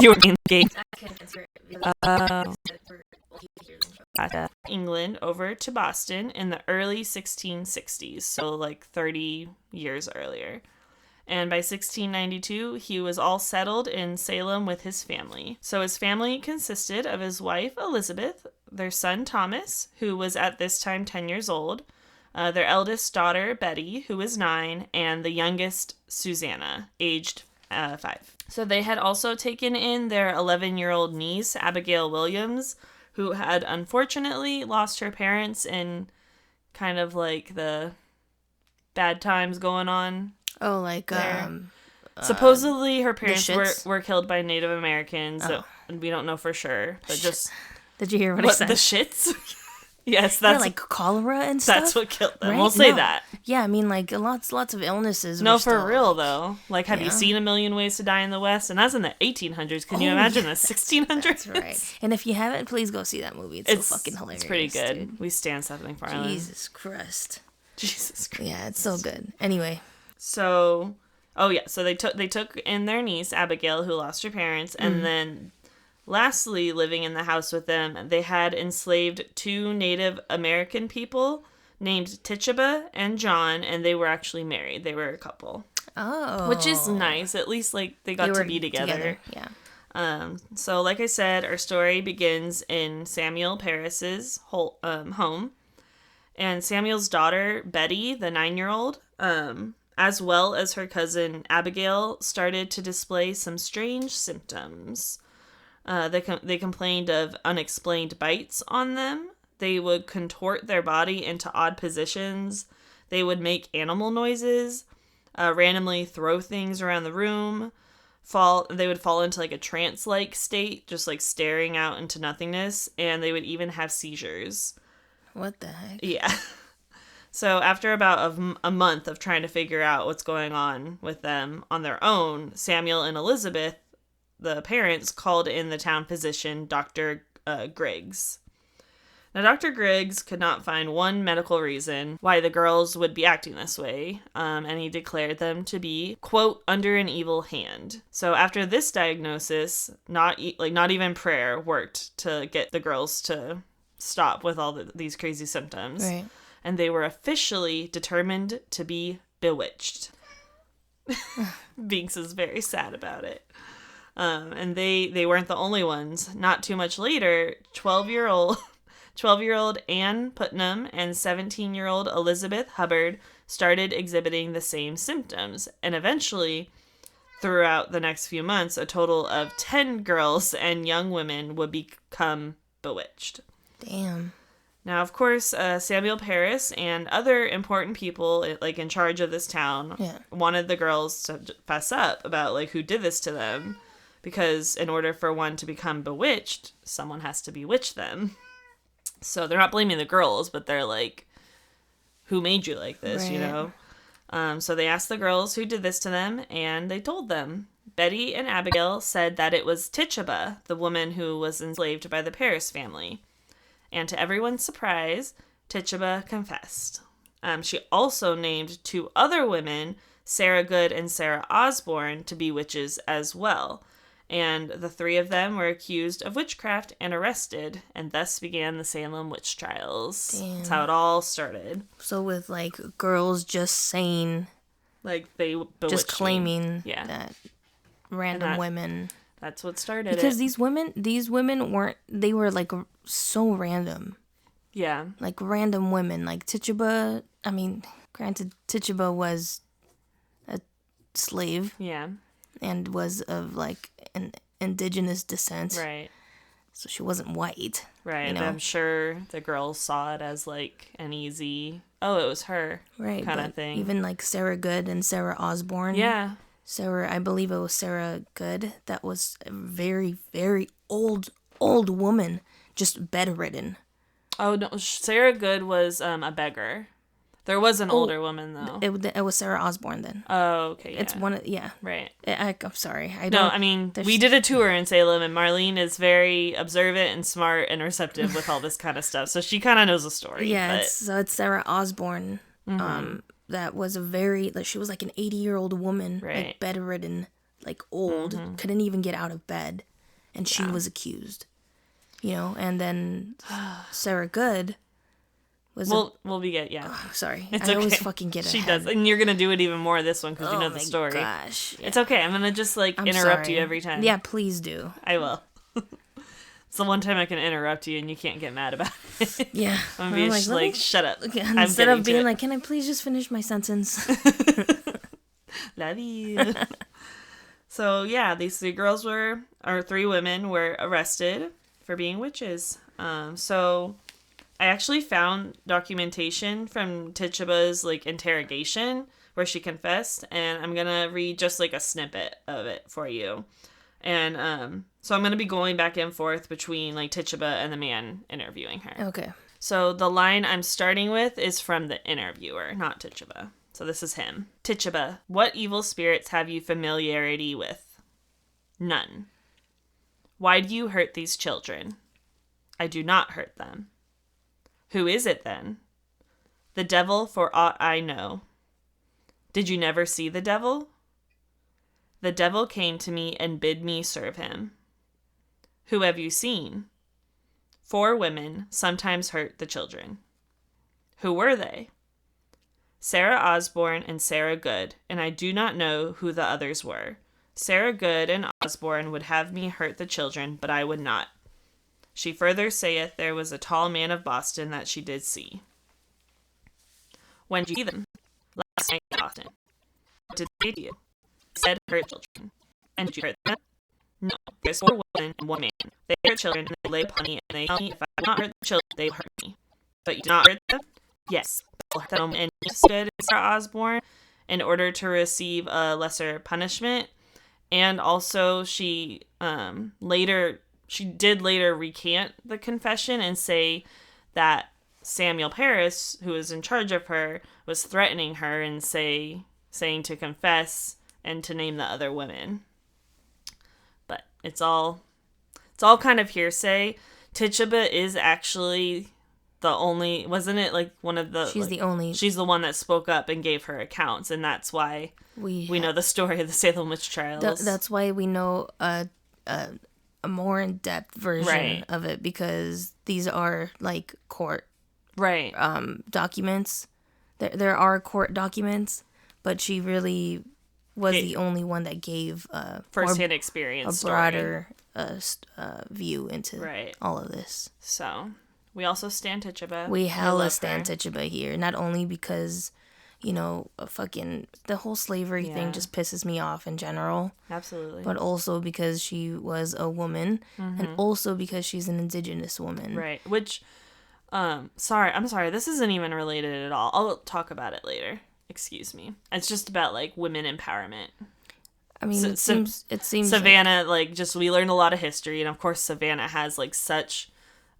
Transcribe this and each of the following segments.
You were being gay. England over to Boston in the early 1660s, so like 30 years earlier. And by 1692, he was all settled in Salem with his family. So his family consisted of his wife, Elizabeth, their son, Thomas, who was at this time 10 years old, their eldest daughter, Betty, who was 9, and the youngest, Susanna, aged 5. So they had also taken in their 11-year-old niece, Abigail Williams, who had unfortunately lost her parents in kind of like the bad times going on. Oh, like, supposedly her parents were killed by Native Americans. Oh. And we don't know for sure, but just... Did you hear what I said? The shits? Yes, that's... like cholera and stuff? That's what killed them. Right? We'll say that. Yeah, I mean, like, lots of illnesses. No, for real, though. Like, have you seen A Million Ways to Die in the West? And that's in the 1800s. Can you imagine the 1600s? That's right. And if you haven't, please go see that movie. It's so fucking hilarious. It's pretty good. Dude. We stand Seth MacFarlane. Jesus Christ. Yeah, it's so good. Anyway. So, so they took in their niece, Abigail, who lost her parents, and then... Lastly, living in the house with them, they had enslaved 2 Native American people named Tituba and John, and they were actually married. They were a couple. Oh. Which is nice. At least, like, they got to be together. Yeah. So, like I said, our story begins in Samuel Parris's home. And Samuel's daughter, Betty, the 9-year-old, as well as her cousin Abigail, started to display some strange symptoms. They complained of unexplained bites on them. They would contort their body into odd positions. They would make animal noises, randomly throw things around the room. They would fall into like a trance-like state, just like staring out into nothingness, and they would even have seizures. What the heck? Yeah. So after about a month of trying to figure out what's going on with them on their own, Samuel and Elizabeth, the parents, called in the town physician, Dr. Griggs. Now, Dr. Griggs could not find one medical reason why the girls would be acting this way, and he declared them to be, quote, under an evil hand. So after this diagnosis, not even prayer worked to get the girls to stop with all these crazy symptoms. Right. And they were officially determined to be bewitched. Binks is very sad about it. And they weren't the only ones. Not too much later, 12-year-old Anne Putnam and 17-year-old Elizabeth Hubbard started exhibiting the same symptoms. And eventually, throughout the next few months, a total of 10 girls and young women would become bewitched. Damn. Now, of course, Samuel Parris and other important people, like in charge of this town, wanted the girls to fess up about like who did this to them. Because in order for one to become bewitched, someone has to bewitch them. So they're not blaming the girls, but they're like, who made you like this, right. You know? So they asked the girls who did this to them, and they told them. Betty and Abigail said that it was Tituba, the woman who was enslaved by the Parris family. And to everyone's surprise, Tituba confessed. She also named 2 other women, Sarah Good and Sarah Osborne, to be witches as well. And the 3 of them were accused of witchcraft and arrested, and thus began the Salem Witch Trials. Damn. That's how it all started. So with, like, girls just saying... Like, they bewitched just claiming yeah. that random women... That's what started because it. Because these women weren't... They were, like, so random. Yeah. Like, random women. Like, Tituba... I mean, granted, Tituba was a slave. Yeah. And was of, like, an indigenous descent. Right. So she wasn't white. Right. You know? I'm sure the girls saw it as, like, an easy, oh, it was her right, kind of thing. Even, like, Sarah Good and Sarah Osborne. Yeah. I believe it was Sarah Good. That was a very, very old woman. Just bedridden. Oh, no. Sarah Good was a beggar. There was an older woman, though. It was Sarah Osborne, then. Oh, okay, yeah. It's one of, yeah. Right. I'm sorry. We did a tour in Salem, and Marlene is very observant and smart and receptive with all this kind of stuff, so she kind of knows the story. Yeah, but... it's Sarah Osborne. Mm-hmm. That was she was like an 80-year-old woman, right. like bedridden, like old, couldn't even get out of bed, and she was accused. You know, and then Sarah Good was. We'll be good. Yeah. Oh, sorry, It's I okay. always fucking get ahead. She does, and you're gonna do it even more this one because you know the story. Oh my gosh! Yeah. It's okay. I'm gonna just interrupt you every time. Yeah, please do. I will. It's the one time I can interrupt you and you can't get mad about it. Yeah. I'm gonna be shut up. Okay, instead of being like, can I please just finish my sentence? Love you. So yeah, these three women were arrested for being witches. So I actually found documentation from Tituba's interrogation where she confessed, and I'm gonna read just a snippet of it for you. And so I'm gonna be going back and forth between Tituba and the man interviewing her. Okay. So the line I'm starting with is from the interviewer, not Tituba. So this is him. Tituba, what evil spirits have you familiarity with? None. Why do you hurt these children? I do not hurt them. Who is it then? The devil, for aught I know. Did you never see the devil? The devil came to me and bid me serve him. Who have you seen? 4 women sometimes hurt the children. Who were they? Sarah Osborne and Sarah Good, and I do not know who the others were. Sarah Good and Osborne would have me hurt the children, but I would not. She further saith there was a tall man of Boston that she did see. When did you see them? Last night in Boston. What did they do? They said hurt children. And did you hurt them? No. There's 4 women and 1 man. They hurt children, and they lay upon me, and they tell me if I did not hurt the children, they would hurt me. But you did not hurt them? Yes. Them and stood Sarah Osborne in order to receive a lesser punishment, and also she did later recant the confession and say that Samuel Parris, who was in charge of her, was threatening her and saying to confess and to name the other women. But it's all kind of hearsay. Tituba is actually the only, wasn't it one of the, she's the only, she's the one that spoke up and gave her accounts, and that's why we know the story of the Salem Witch Trials. That's why we know a more in-depth version of it, because these are court documents. There are court documents, but she really was the only one that gave first-hand experience, a broader view into all of this. So we also stand Tituba. We hella stand Tituba here. Not only because, the whole slavery thing just pisses me off in general. Absolutely. But also because she was a woman, and also because she's an indigenous woman. Right. Which, I'm sorry, this isn't even related at all. I'll talk about it later. Excuse me. It's just about, women empowerment. I mean, it seems Savannah, we learned a lot of history, and of course Savannah has, such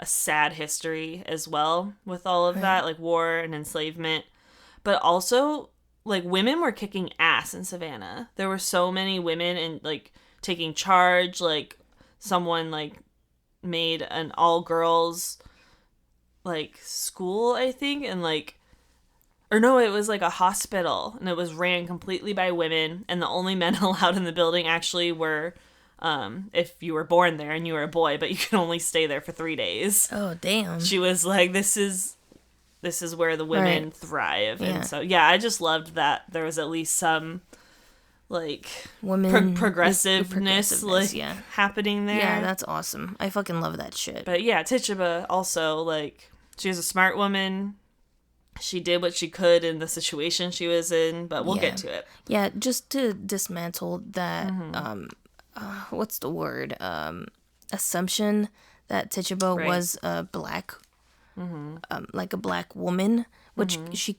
a sad history as well with all of that, war and enslavement. But also, women were kicking ass in Savannah. There were so many women and taking charge. Someone made an all-girls school, I think, and or no, it was a hospital, and it was ran completely by women, and the only men allowed in the building actually were if you were born there and you were a boy, but you can only stay there for 3 days. Oh, damn. She was this is where the women thrive. Yeah. And so, yeah, I just loved that there was at least some, women progressiveness happening there. Yeah, that's awesome. I fucking love that shit. But yeah, Tituba also, she was a smart woman. She did what she could in the situation she was in, but we'll get to it. Yeah, just to dismantle that, what's the word? Assumption that Tituba was a black, a black woman, which she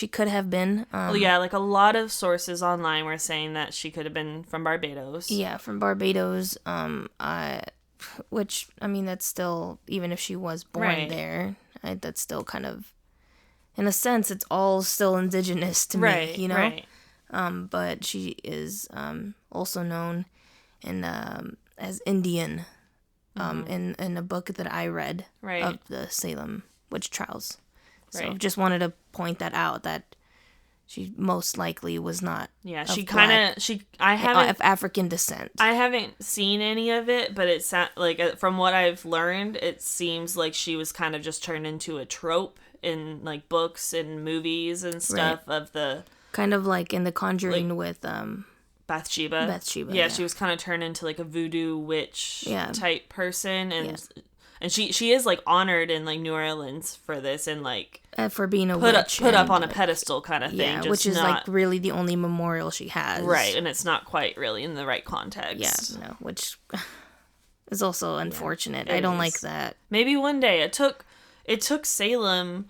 could have been. Well, yeah, a lot of sources online were saying that she could have been from Barbados. Yeah, from Barbados. Which, I mean, that's still, even if she was born there, that's still kind of, in a sense, it's all still indigenous to me, Right. But she is also known as Indian in a book that I read of the Salem Witch Trials. So just wanted to point that out, that she most likely was not. Yeah, I haven't of African descent. I haven't seen any of it, but it's like from what I've learned, it seems like she was kind of just turned into a trope in like books and movies and stuff of the kind of like in The Conjuring, like, with Bathsheba. Yeah, she was kind of turned into like a voodoo witch type person, and she is like honored in like New Orleans for this, and like for being a witch put up on a pedestal kind of thing. Yeah, which is like really the only memorial she has. Right, and it's not quite really in the right context. Yeah, no, which is also unfortunate. I don't like that. Maybe one day. It took Salem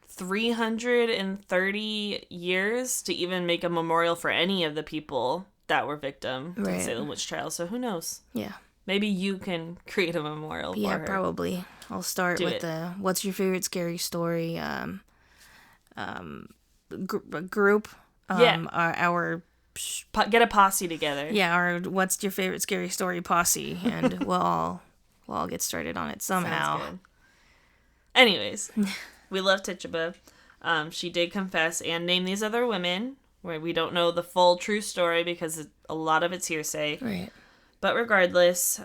330 years to even make a memorial for any of the people that were victim to the Salem Witch Trials. So who knows? Yeah. Maybe you can create a memorial for her. Yeah, probably. I'll start with the What's Your Favorite Scary Story group. Get a posse together. Yeah, our What's Your Favorite Scary Story posse, and we'll all get started on it somehow. Sounds good. Anyways, we love Tituba. She did confess and name these other women, where we don't know the full true story because a lot of it's hearsay. Right. But regardless,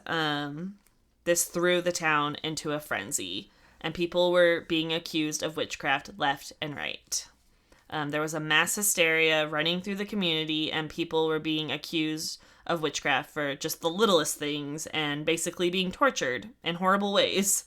this threw the town into a frenzy, and people were being accused of witchcraft left and right. There was a mass hysteria running through the community, and people were being accused of witchcraft for just the littlest things and basically being tortured in horrible ways.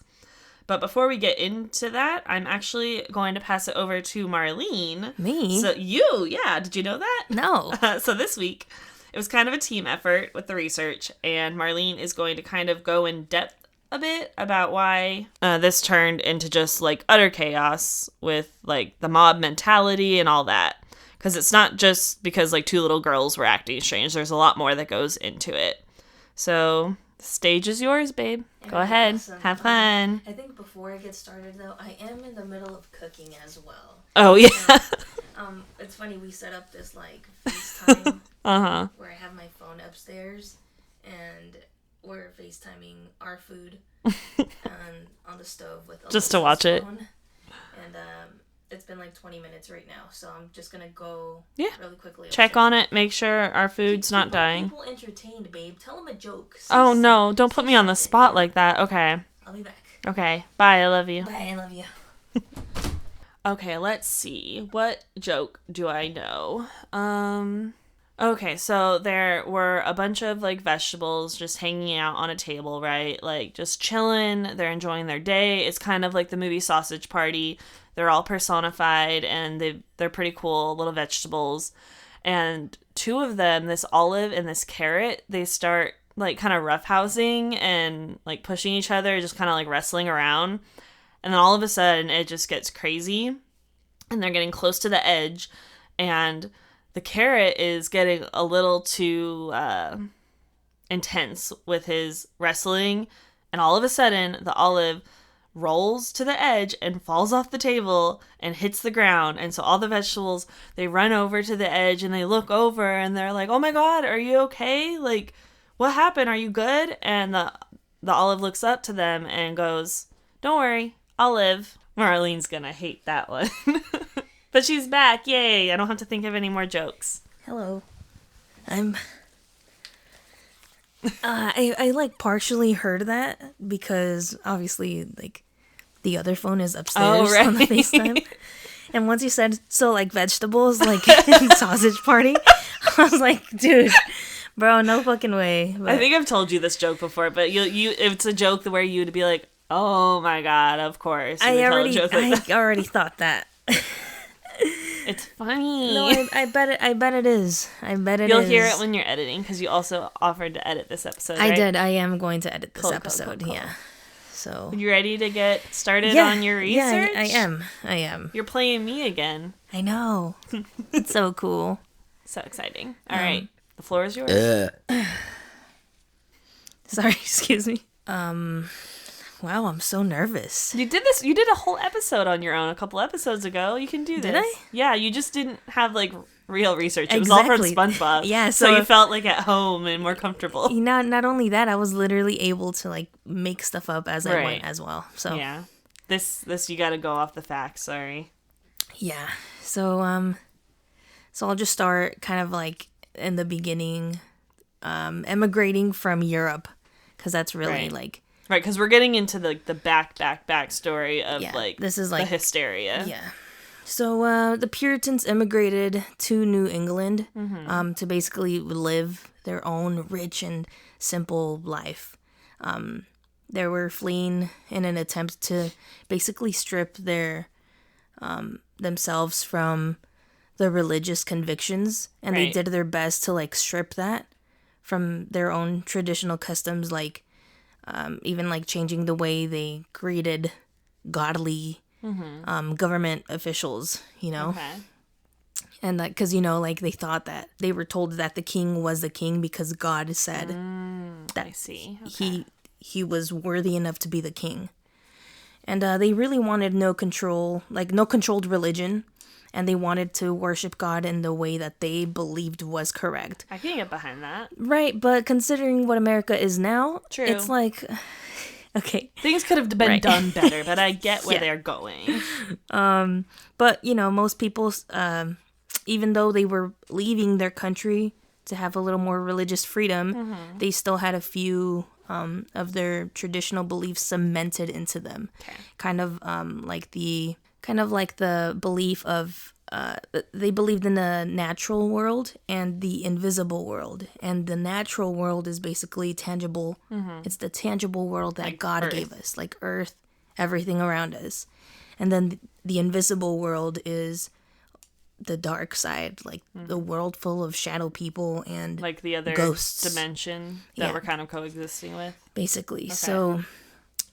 But before we get into that, I'm actually going to pass it over to Marlene. Me? So did you know that? No. So this week, it was kind of a team effort with the research, and Marlene is going to kind of go in depth a bit about why this turned into just like utter chaos with like the mob mentality and all that. Because it's not just because like two little girls were acting strange. There's a lot more that goes into it. So the stage is yours, babe. Go ahead. Awesome. Have fun. I think before I get started, though, I am in the middle of cooking as well. Oh, yeah. It's funny, we set up this, like, FaceTime where I have my phone upstairs, and we're FaceTiming our food on the stove with Alyssa's just to watch phone. It. And it's been, like, 20 minutes right now, so I'm just going to go really quickly. Check on it, make sure our food's not dying. People entertained, babe. Tell them a joke. Oh, no, don't put me on the spot like that. Okay. I'll be back. Okay, bye, I love you. Bye, I love you. Okay, let's see. What joke do I know? Okay, so there were a bunch of, like, vegetables just hanging out on a table, right? Like, just chilling. They're enjoying their day. It's kind of like the movie Sausage Party. They're all personified, and they're pretty cool little vegetables. And two of them, this olive and this carrot, they start, like, kind of roughhousing and, like, pushing each other, just kind of, like, wrestling around. And then all of a sudden, it just gets crazy, and they're getting close to the edge, and the carrot is getting a little too intense with his wrestling, and all of a sudden, the olive rolls to the edge and falls off the table and hits the ground. And so all the vegetables, they run over to the edge, and they look over, and they're like, oh my God, are you okay? Like, what happened? Are you good? And the olive looks up to them and goes, don't worry, I'll live. Marlene's gonna hate that one. But she's back. Yay. I don't have to think of any more jokes. Hello. I like partially heard that because obviously like the other phone is upstairs on the FaceTime. And once you said, so like vegetables, like sausage party, I was like, dude, bro, no fucking way. But I think I've told you this joke before, but it's a joke where you'd be like, oh my God, of course. I already thought that. It's funny. No, I bet it is. You'll hear it when you're editing, because you also offered to edit this episode, right? I did. I am going to edit this episode, cool. Yeah. So. You ready to get started on your research? Yeah, I am. You're playing me again. I know. It's so cool. So exciting. All right. The floor is yours. Sorry, excuse me. Wow, I'm so nervous. You did this. You did a whole episode on your own a couple episodes ago. You can do this. Did I? Yeah, you just didn't have like real research. It was all from SpongeBob. Yeah, so you felt like at home and more comfortable. Not only that, I was literally able to like make stuff up as I went as well. So yeah, this you got to go off the facts. Sorry. Yeah. So So I'll just start kind of like in the beginning, emigrating from Europe, because that's really like... Right, because we're getting into the back story of this is like the hysteria. Yeah. So the Puritans immigrated to New England to basically live their own rich and simple life. They were fleeing in an attempt to basically strip themselves from the religious convictions, and they did their best to like strip that from their own traditional customs, like even like changing the way they greeted godly government officials, you know. Okay. And like, because, you know, like they thought that they were told that the king was the king because God said that I see. Okay. he was worthy enough to be the king. And they really wanted no controlled religion, and they wanted to worship God in the way that they believed was correct. I can get behind that. Right, but considering what America is now, True. It's like, okay. Things could have been done better, but I get where they're going. But, you know, most people, even though they were leaving their country to have a little more religious freedom, they still had a few of their traditional beliefs cemented into them. Okay. Kind of like the belief of they believed in the natural world and the invisible world, and the natural world is basically tangible. It's the tangible world that like God gave us, like Earth, everything around us. And then the invisible world is the dark side, like the world full of shadow people and like the other ghosts. Dimension that we're kind of coexisting with, basically. Okay. So,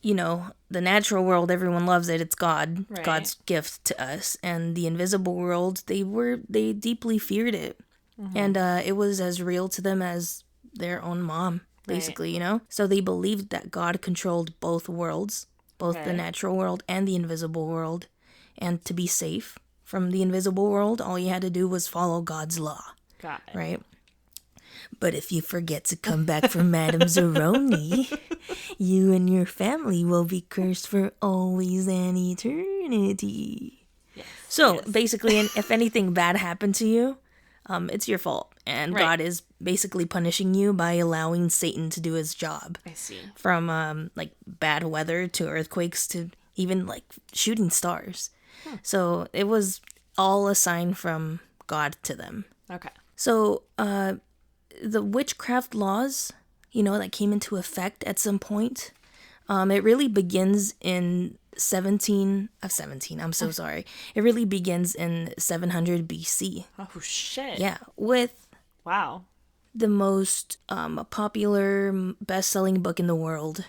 you know, the natural world, everyone loves it. It's God, God's gift to us. And the invisible world, they deeply feared it. And it was as real to them as their own mom, basically, you know? So they believed that God controlled both worlds, both the natural world and the invisible world. And to be safe from the invisible world, all you had to do was follow God's law. Got it. Right? But if you forget to come back from Madame Zeroni, you and your family will be cursed for always and eternity. Yes, so, basically, if anything bad happened to you, it's your fault. And God is basically punishing you by allowing Satan to do his job. I see. From, like, bad weather to earthquakes to even, like, shooting stars. So, it was all a sign from God to them. Okay. So, the witchcraft laws, you know, that came into effect at some point, it really begins in 17, I'm so sorry. It really begins in 700 BC. Oh, shit. Yeah, with the most popular, best-selling book in the world,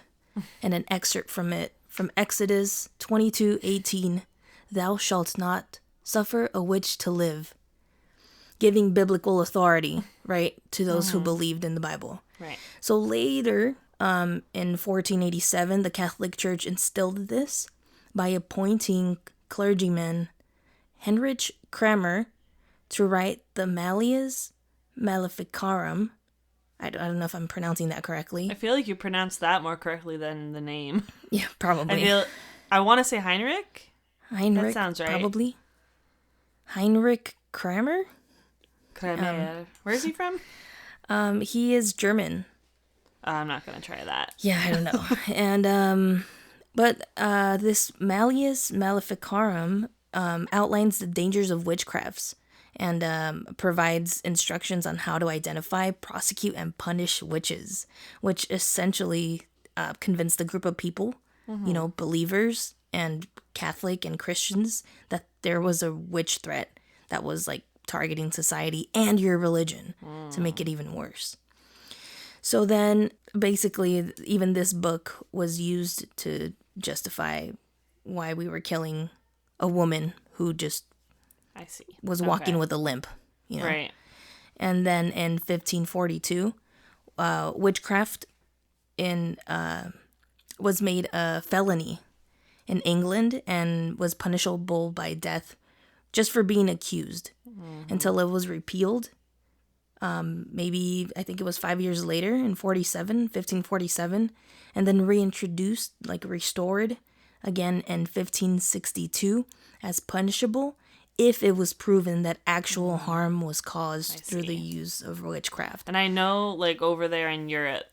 and an excerpt from it, from Exodus 22:18, "Thou shalt not suffer a witch to live," giving biblical authority, right, to those who believed in the Bible. Right. So later, in 1487, the Catholic Church instilled this by appointing clergyman Heinrich Kramer to write the Malleus Maleficarum. I don't know if I'm pronouncing that correctly. I feel like you pronounced that more correctly than the name. Yeah, probably. I want to say Heinrich. That sounds right. Probably. Heinrich Kramer? Where is he from? He is German. I'm not gonna try that. Yeah, I don't know. And but this Malleus Maleficarum outlines the dangers of witchcrafts and provides instructions on how to identify, prosecute, and punish witches, which essentially convinced a group of people, you know, believers and Catholic and Christians, that there was a witch threat that was like targeting society and your religion to make it even worse. So then basically even this book was used to justify why we were killing a woman who just was walking with a limp, you know. Right. And then in 1542, witchcraft was made a felony in England and was punishable by death just for being accused, until it was repealed. Maybe, I think it was 5 years later in 1547, and then reintroduced, like restored again in 1562 as punishable if it was proven that actual harm was caused through the use of witchcraft. And I know, like, over there in Europe,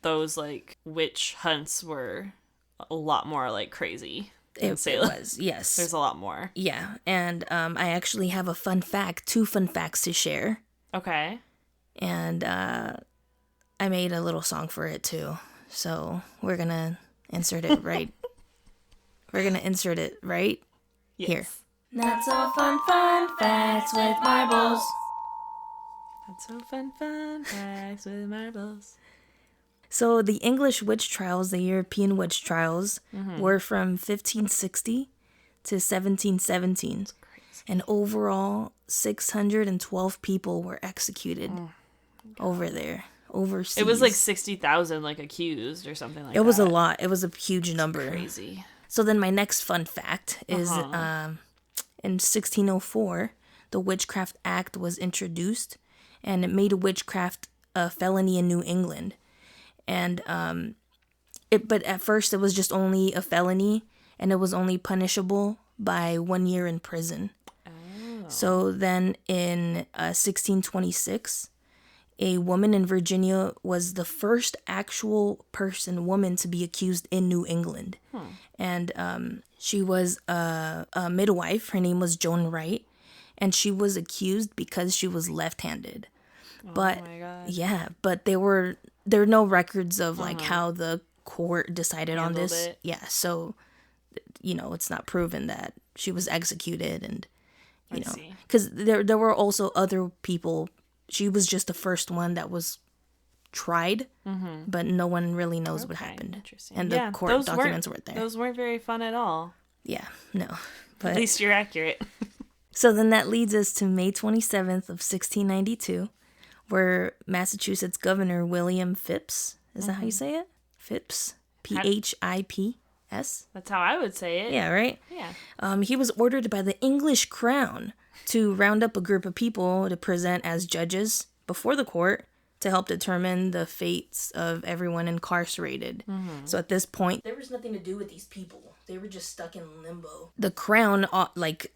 those, like, witch hunts were a lot more, like, crazy. It was, yes. There's a lot more. Yeah, and I actually have a fun fact, 2 fun facts to share. Okay. And I made a little song for it, too. So we're going to insert it right. We're going to insert it right here. Not so fun facts with marbles. Not so fun facts with marbles. So the English witch trials, the European witch trials, were from 1560 to 1717. That's crazy. And overall, 612 people were executed over there, overseas. It was like 60,000 like accused or something like that. It was a lot. It was a huge number. That's crazy. So then my next fun fact is in 1604, the Witchcraft Act was introduced, and it made witchcraft a felony in New England. And but at first it was just only a felony, and it was only punishable by 1 year in prison. Oh. So then in 1626, a woman in Virginia was the first actual woman to be accused in New England. And she was a midwife. Her name was Joan Wright, and she was accused because she was left-handed. But oh my God. Yeah, but there are no records of like how the court decided on this. Yeah, so it's not proven that she was executed, and because there were also other people. She was just the first one that was tried, but no one really knows what happened. Interesting. And the court documents weren't there. Those weren't very fun at all. Yeah, no. But at least you're accurate. So then that leads us to May 27th of 1692, where Massachusetts Governor William Phips, is that how you say it? Phips? Phips? That's how I would say it. Yeah, right? Yeah. He was ordered by the English crown to round up a group of people to present as judges before the court to help determine the fates of everyone incarcerated. So at this point, there was nothing to do with these people. They were just stuck in limbo. The crown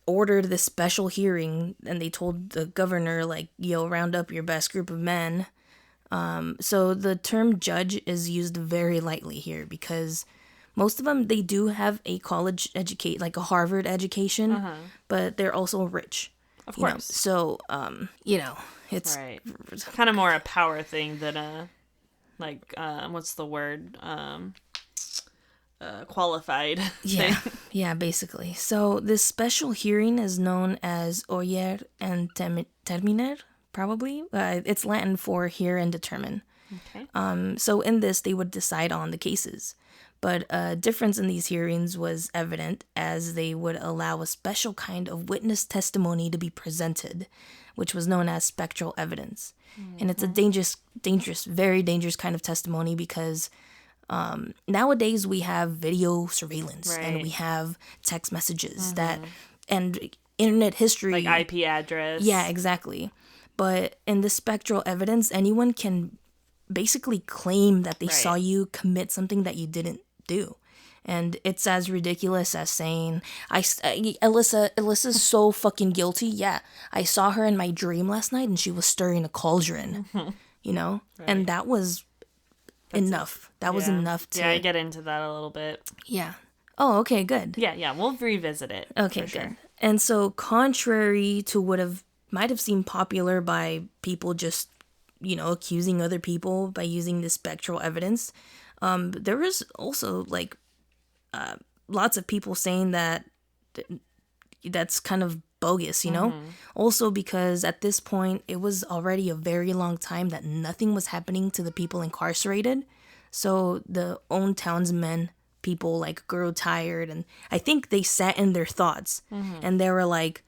ordered this special hearing, and they told the governor, like, round up your best group of men. So the term judge is used very lightly here, because most of them, they do have a college educate, like a Harvard education, but they're also rich. Of course. So, it's right. Kind of more a power thing than a, like, what's the word? Qualified. Yeah, basically. So this special hearing is known as oyer and terminer, probably. It's Latin for hear and determine. Okay. So in this, they would decide on the cases. But a difference in these hearings was evident, as they would allow a special kind of witness testimony to be presented, which was known as spectral evidence. And it's a dangerous, very dangerous kind of testimony, because nowadays we have video surveillance, and we have text messages and internet history. Like IP address. Yeah, exactly. But in the spectral evidence, anyone can basically claim that they saw you commit something that you didn't do. And it's as ridiculous as saying, Alyssa's so fucking guilty. Yeah, I saw her in my dream last night, and she was stirring a cauldron, Right. And that was enough. That was enough to... Yeah, I get into that a little bit. Yeah. Oh, okay, good. Yeah, we'll revisit it. Okay, good. Sure. And so, contrary to what might have seemed popular by people just, accusing other people by using this spectral evidence, there was also, like, lots of people saying that that's kind of bogus, Also because at this point, it was already a very long time that nothing was happening to the people incarcerated. So the own townsmen, people, like, grew tired, and I think they sat in their thoughts, and they were like,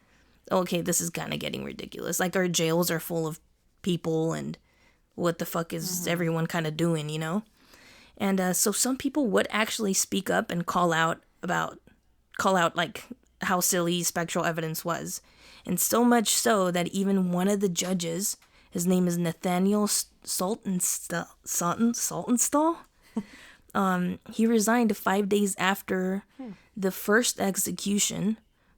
okay, this is kind of getting ridiculous. Like, our jails are full of people, and what the fuck is everyone kind of doing, And so some people would actually speak up and call out like how silly spectral evidence was. And so much so that even one of the judges, his name is Nathaniel Saltonstall, he resigned 5 days after the first execution,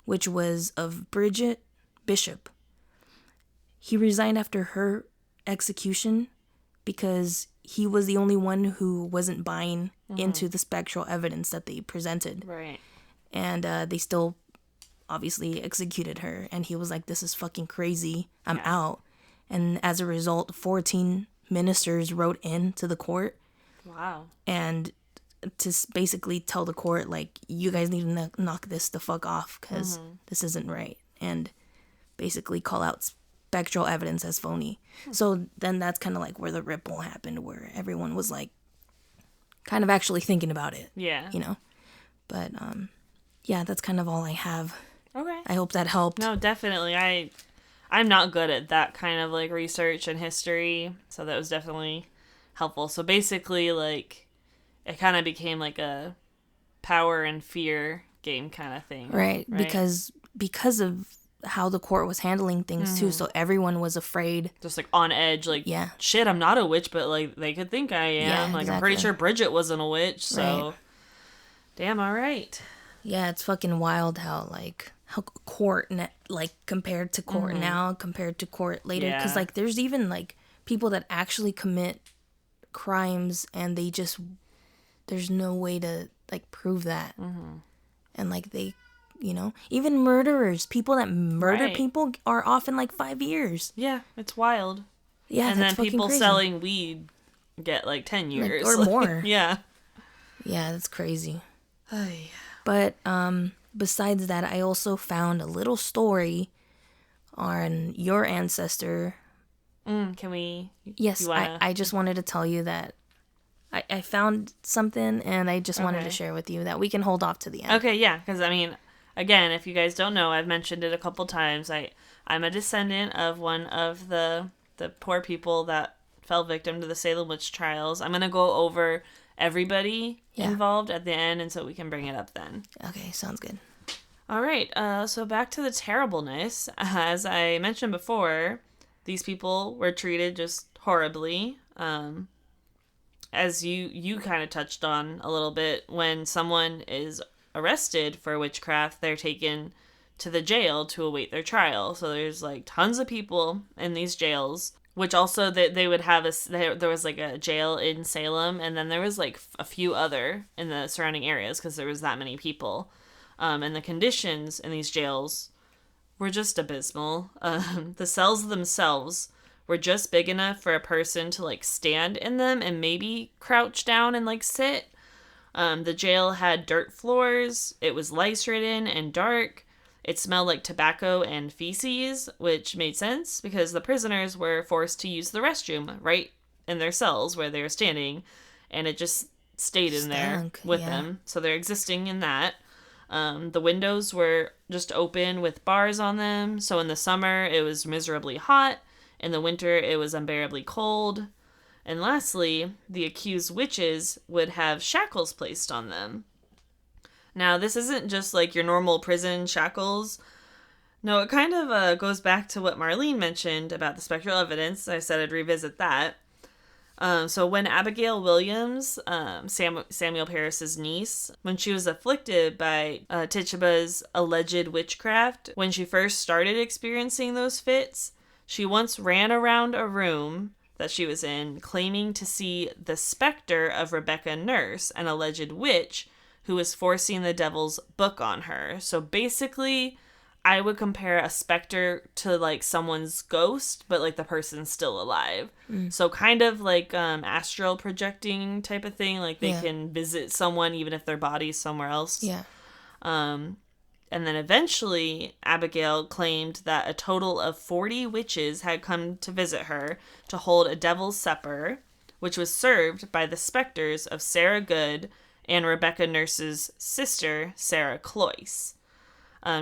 which was of Bridget Bishop. He resigned after her execution because he was the only one who wasn't buying into the spectral evidence that they presented. Right. And they still obviously executed her. And he was like, this is fucking crazy. I'm out. And as a result, 14 ministers wrote in to the court. Wow. And to basically tell the court, like, you guys need to knock this the fuck off because this isn't right. And basically call out spectral evidence as phony. So then that's kind of like where the ripple happened, where everyone was like kind of actually thinking about it. Yeah. You know? But yeah, that's kind of all I have. Okay. I hope that helped. No, definitely. I'm not good at that kind of like research and history, so that was definitely helpful. So basically, like, it kind of became like a power and fear game kind of thing. Right? Because of how the court was handling things too, so everyone was afraid. Just like on edge, like, shit, I'm not a witch, but like they could think I am. Yeah, like, exactly. I'm pretty sure Bridget wasn't a witch, so Right. damn, all right. Yeah, it's fucking wild how court compared to court now compared to court later, because like there's even like people that actually commit crimes and they just, there's no way to like prove that, and like they, you know, even murderers, people that murder people are often like 5 years. Yeah, it's wild. Yeah, and that's then people crazy. selling weed get like 10 years or more. Yeah, that's crazy. But besides that, I also found a little story on your ancestor. Can we? Yes, I just wanted to tell you that I found something, and I just wanted to share with you that we can hold off to the end. Okay, yeah, because I mean, again, if you guys don't know, I've mentioned it a couple times. I'm a descendant of one of the poor people that fell victim to the Salem Witch Trials. I'm gonna go over everybody involved at the end, and so we can bring it up then. Okay, sounds good. All right, so back to the terribleness. As I mentioned before, these people were treated just horribly. As you kind of touched on a little bit, when someone is arrested for witchcraft, they're taken to the jail to await their trial. So there's like tons of people in these jails, which also they would have there was like a jail in Salem, and then there was like a few other in the surrounding areas because there was that many people. And the conditions in these jails were just abysmal. The cells themselves were just big enough for a person to like stand in them and maybe crouch down and like sit. The jail had dirt floors. It was lice-ridden and dark. It smelled like tobacco and feces, which made sense because the prisoners were forced to use the restroom right in their cells where they were standing, and it just stayed in there with them. So they're existing in that. The windows were just open with bars on them. So in the summer, it was miserably hot. In the winter, it was unbearably cold. And lastly, the accused witches would have shackles placed on them. Now, this isn't just like your normal prison shackles. No, it kind of goes back to what Marlene mentioned about the spectral evidence. I said I'd revisit that. So when Abigail Williams, Samuel Parris's niece, when she was afflicted by Tituba's alleged witchcraft, when she first started experiencing those fits, she once ran around a room that she was in, claiming to see the specter of Rebecca Nurse, an alleged witch, who was forcing the devil's book on her. So basically, I would compare a specter to like someone's ghost, but like the person's still alive. So kind of like astral projecting type of thing. Like they can visit someone even if their body's somewhere else. Yeah. And then eventually, Abigail claimed that a total of 40 witches had come to visit her to hold a devil's supper, which was served by the specters of Sarah Good and Rebecca Nurse's sister, Sarah Cloyce.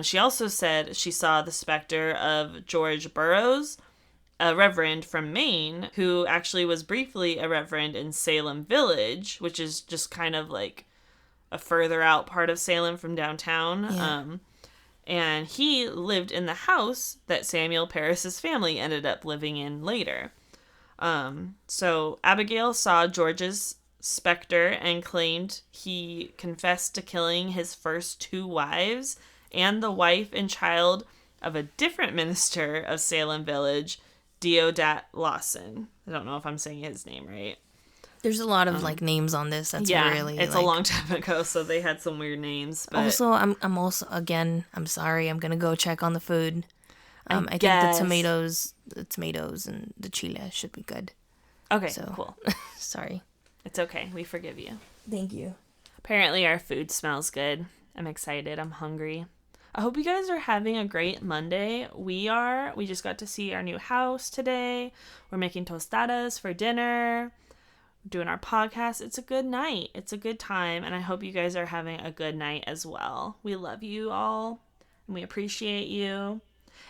She also said she saw the specter of George Burroughs, a reverend from Maine, who actually was briefly a reverend in Salem Village, which is just kind of like a further out part of Salem from downtown. Yeah. And he lived in the house that Samuel Parris's family ended up living in later. So Abigail saw George's specter and claimed he confessed to killing his first 2 wives and the wife and child of a different minister of Salem Village, Deodat Lawson. I don't know if I'm saying his name right. There's a lot of names on this. That's really it's a long time ago, so they had some weird names. But also, I'm also again. I'm sorry. I'm gonna go check on the food. I think the tomatoes and the chile should be good. Okay, so cool. Sorry. It's okay. We forgive you. Thank you. Apparently, our food smells good. I'm excited. I'm hungry. I hope you guys are having a great Monday. We are. We just got to see our new house today. We're making tostadas for dinner. Doing our podcast. It's a good night. It's a good time, and I hope you guys are having a good night as well. We love you all, and we appreciate you.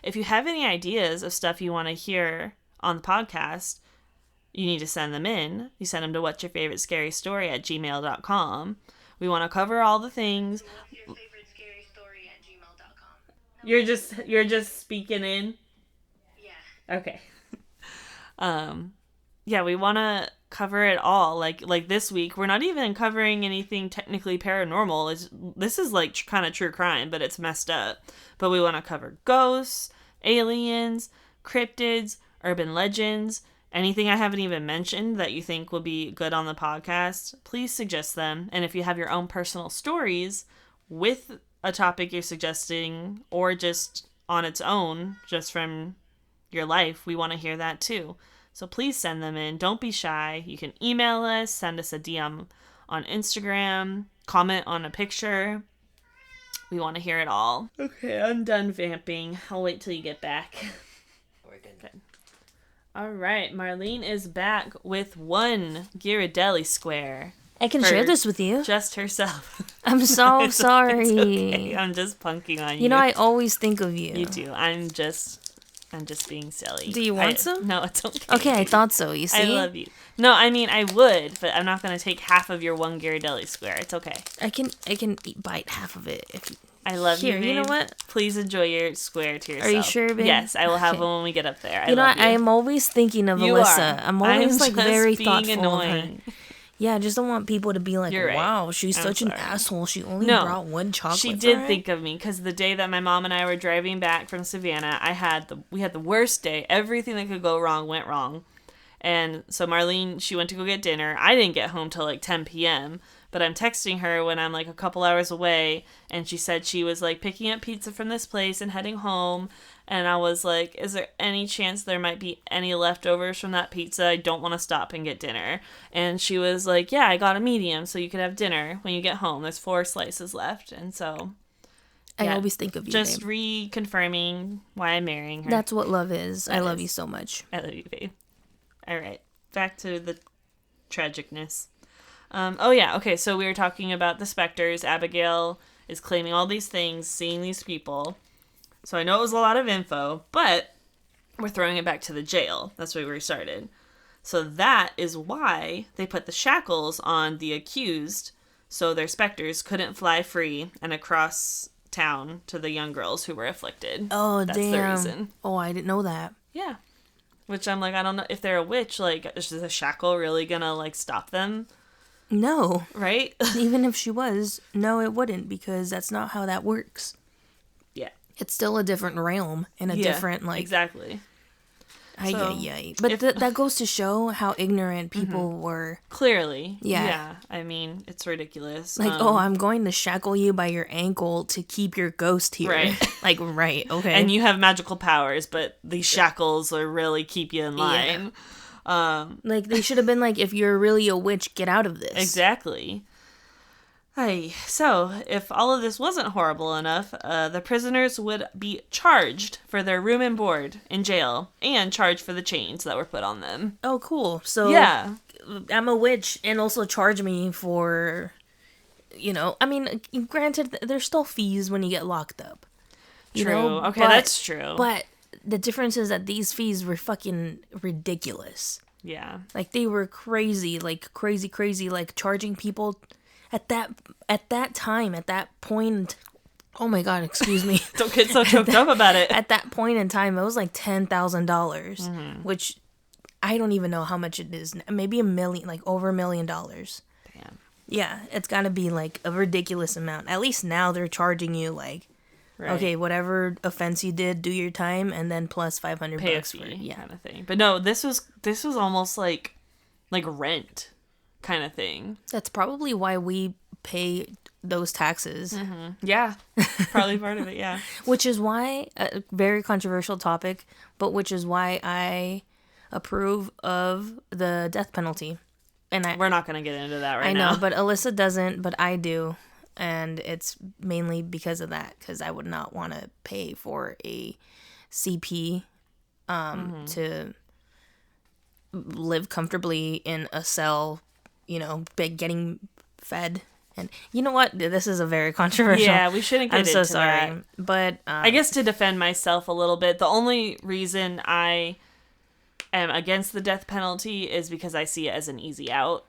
If you have any ideas of stuff you want to hear on the podcast, you need to send them in. You send them to whatsyourfavoritescarystory@gmail.com. We want to cover all the things. Whatsyourfavoritescarystory@gmail.com. You're just speaking in? Yeah. Okay. Yeah, we want to cover it all. Like this week, we're not even covering anything technically paranormal. This is like kind of true crime, but it's messed up. But we want to cover ghosts, aliens, cryptids, urban legends, anything I haven't even mentioned that you think will be good on the podcast. Please suggest them. And if you have your own personal stories with a topic you're suggesting, or just on its own, just from your life, we want to hear that too. So please send them in. Don't be shy. You can email us, send us a DM on Instagram, comment on a picture. We want to hear it all. Okay, I'm done vamping. I'll wait till you get back. We're good. All right, Marlene is back with one Ghirardelli square. I can share this with you. Just herself. I'm so sorry. It's okay. I'm just punking on you. You know, I always think of you. You do. I'm just being silly. Do you want some? No, it's okay. Okay, I thought so. You see? I love you. No, I mean, I would, but I'm not going to take half of your one Ghirardelli square. It's okay. I can bite half of it if you... I love you, babe. You know what? Please enjoy your square to yourself. Are you sure, babe? Yes, I will have one when we get up there. I am always thinking of Alyssa. I'm always very thoughtful annoying. of her. Yeah, I just don't want people to be like, You're right. wow, she's such an asshole. She only brought one chocolate. She did think of me because the day that my mom and I were driving back from Savannah, we had the worst day. Everything that could go wrong went wrong. And so Marlene, she went to go get dinner. I didn't get home till like 10 p.m., but I'm texting her when I'm like a couple hours away, and she said she was like picking up pizza from this place and heading home. And I was like, is there any chance there might be any leftovers from that pizza? I don't want to stop and get dinner. And she was like, yeah, I got a medium, so you could have dinner when you get home. There's 4 slices left. And so I always think of you, just babe. Reconfirming why I'm marrying her. That's what love is. I love you so much. I love you, babe. All right, back to the tragicness. Okay, so we were talking about the specters. Abigail is claiming all these things, seeing these people. So I know it was a lot of info, but we're throwing it back to the jail. That's where we started. So that is why they put the shackles on the accused, so their specters couldn't fly free and across town to the young girls who were afflicted. Oh, That's damn. the reason. Oh, I didn't know that. Yeah. Which I'm like, I don't know if they're a witch, like, is the shackle really gonna, like, stop them? No. Right? Even if she was, no, it wouldn't, because that's not how that works. Yeah. It's still a different realm and a different, like... Exactly. But that goes to show how ignorant people were. Clearly. Yeah. I mean, it's ridiculous. Like, I'm going to shackle you by your ankle to keep your ghost here. Right. Like, right, okay. And you have magical powers, but these shackles will really keep you in line. Yeah. Like, they should have been like, if you're really a witch, get out of this. Exactly. So, if all of this wasn't horrible enough, the prisoners would be charged for their room and board in jail, and charged for the chains that were put on them. Oh, cool. So, yeah. I'm a witch, and also charge me for, I mean, granted, there's still fees when you get locked up. True. Okay, that's true. But the difference is that these fees were fucking ridiculous. Yeah. Like, they were crazy, like, crazy, like, charging people... At that time, at that point, oh my God, excuse me. Don't get so choked up about it. At that point in time, it was like $10,000, which I don't even know how much it is. Maybe $1 million, like over $1 million. Damn. Yeah, it's got to be like a ridiculous amount. At least now they're charging you like Okay, whatever offense you did, do your time, and then plus $500 pay a fee, kind of thing. But no, this was almost like rent kind of thing. That's probably why we pay those taxes. Mm-hmm. Yeah, probably part of it. Yeah, which is why a very controversial topic, but which is why I approve of the death penalty. And we're not going to get into that right now. I know, but Alyssa doesn't, but I do. And it's mainly because of that, because I would not want to pay for a CP to live comfortably in a cell, getting fed. And you know what? This is a very controversial. Yeah, we shouldn't get into that. I'm so sorry. But I guess to defend myself a little bit, the only reason I am against the death penalty is because I see it as an easy out.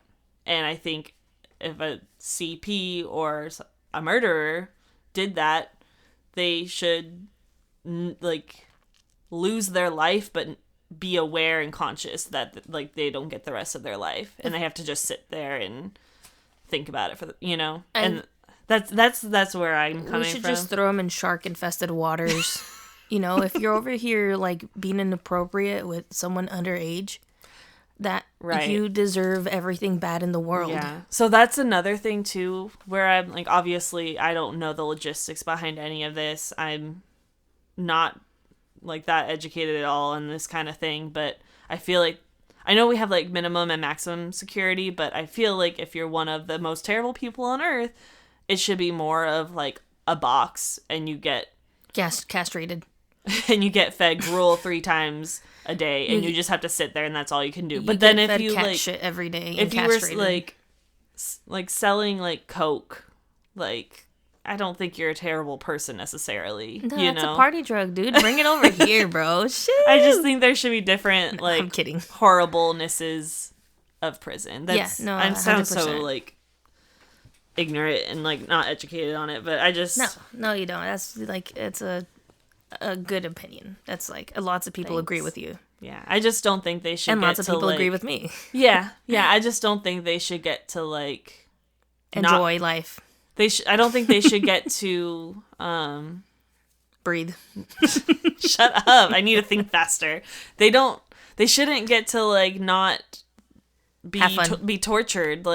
And I think if a CP or a murderer did that, they should lose their life, but be aware and conscious that they don't get the rest of their life, and they have to just sit there and think about it and that's where I'm coming from. We should just throw them in shark infested waters. If you're over here being inappropriate with someone underage, that you deserve everything bad in the world. Yeah. So that's another thing too, where I'm obviously I don't know the logistics behind any of this. I'm not that educated at all in this kind of thing, but I feel I know we have minimum and maximum security, but I feel if you're one of the most terrible people on earth, it should be more of a box, and you get castrated. And you get fed gruel 3 times a day, and you just have to sit there, and that's all you can do. But then if you shit every day, if you were selling coke, I don't think you're a terrible person necessarily. No, it's a party drug, dude. Bring it over here, bro. Shit. I just think there should be different I'm kidding. Horriblenesses of prison. That's, I sound 100%. so ignorant and not educated on it, but I just no, you don't. That's it's a good opinion. That's lots of people agree with you. Yeah, I just don't think they should. And lots of people agree with me. Yeah. I just don't think they should get to enjoy life. I don't think they should get to breathe. Shut up! I need to think faster. They shouldn't get to not be tortured.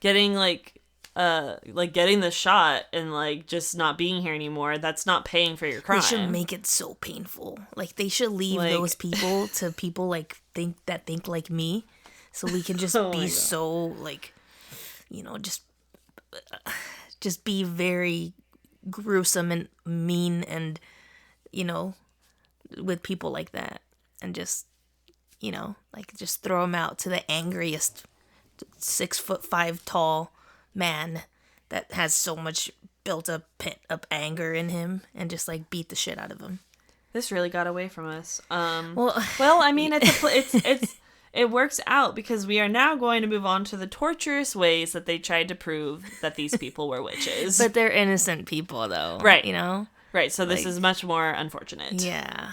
Getting getting the shot and just not being here anymore. That's not paying for your crime. They should make it so painful. They should leave those people to people think like me, so we can just be so just be very gruesome and mean and with people like that, and just just throw them out to the angriest 6'5" tall man that has so much built up pent up anger in him, and just beat the shit out of him. This really got away from us. Well, I mean, it works out, because we are now going to move on to the torturous ways that they tried to prove that these people were witches. But they're innocent people, though. Right. Right. So this is much more unfortunate. Yeah.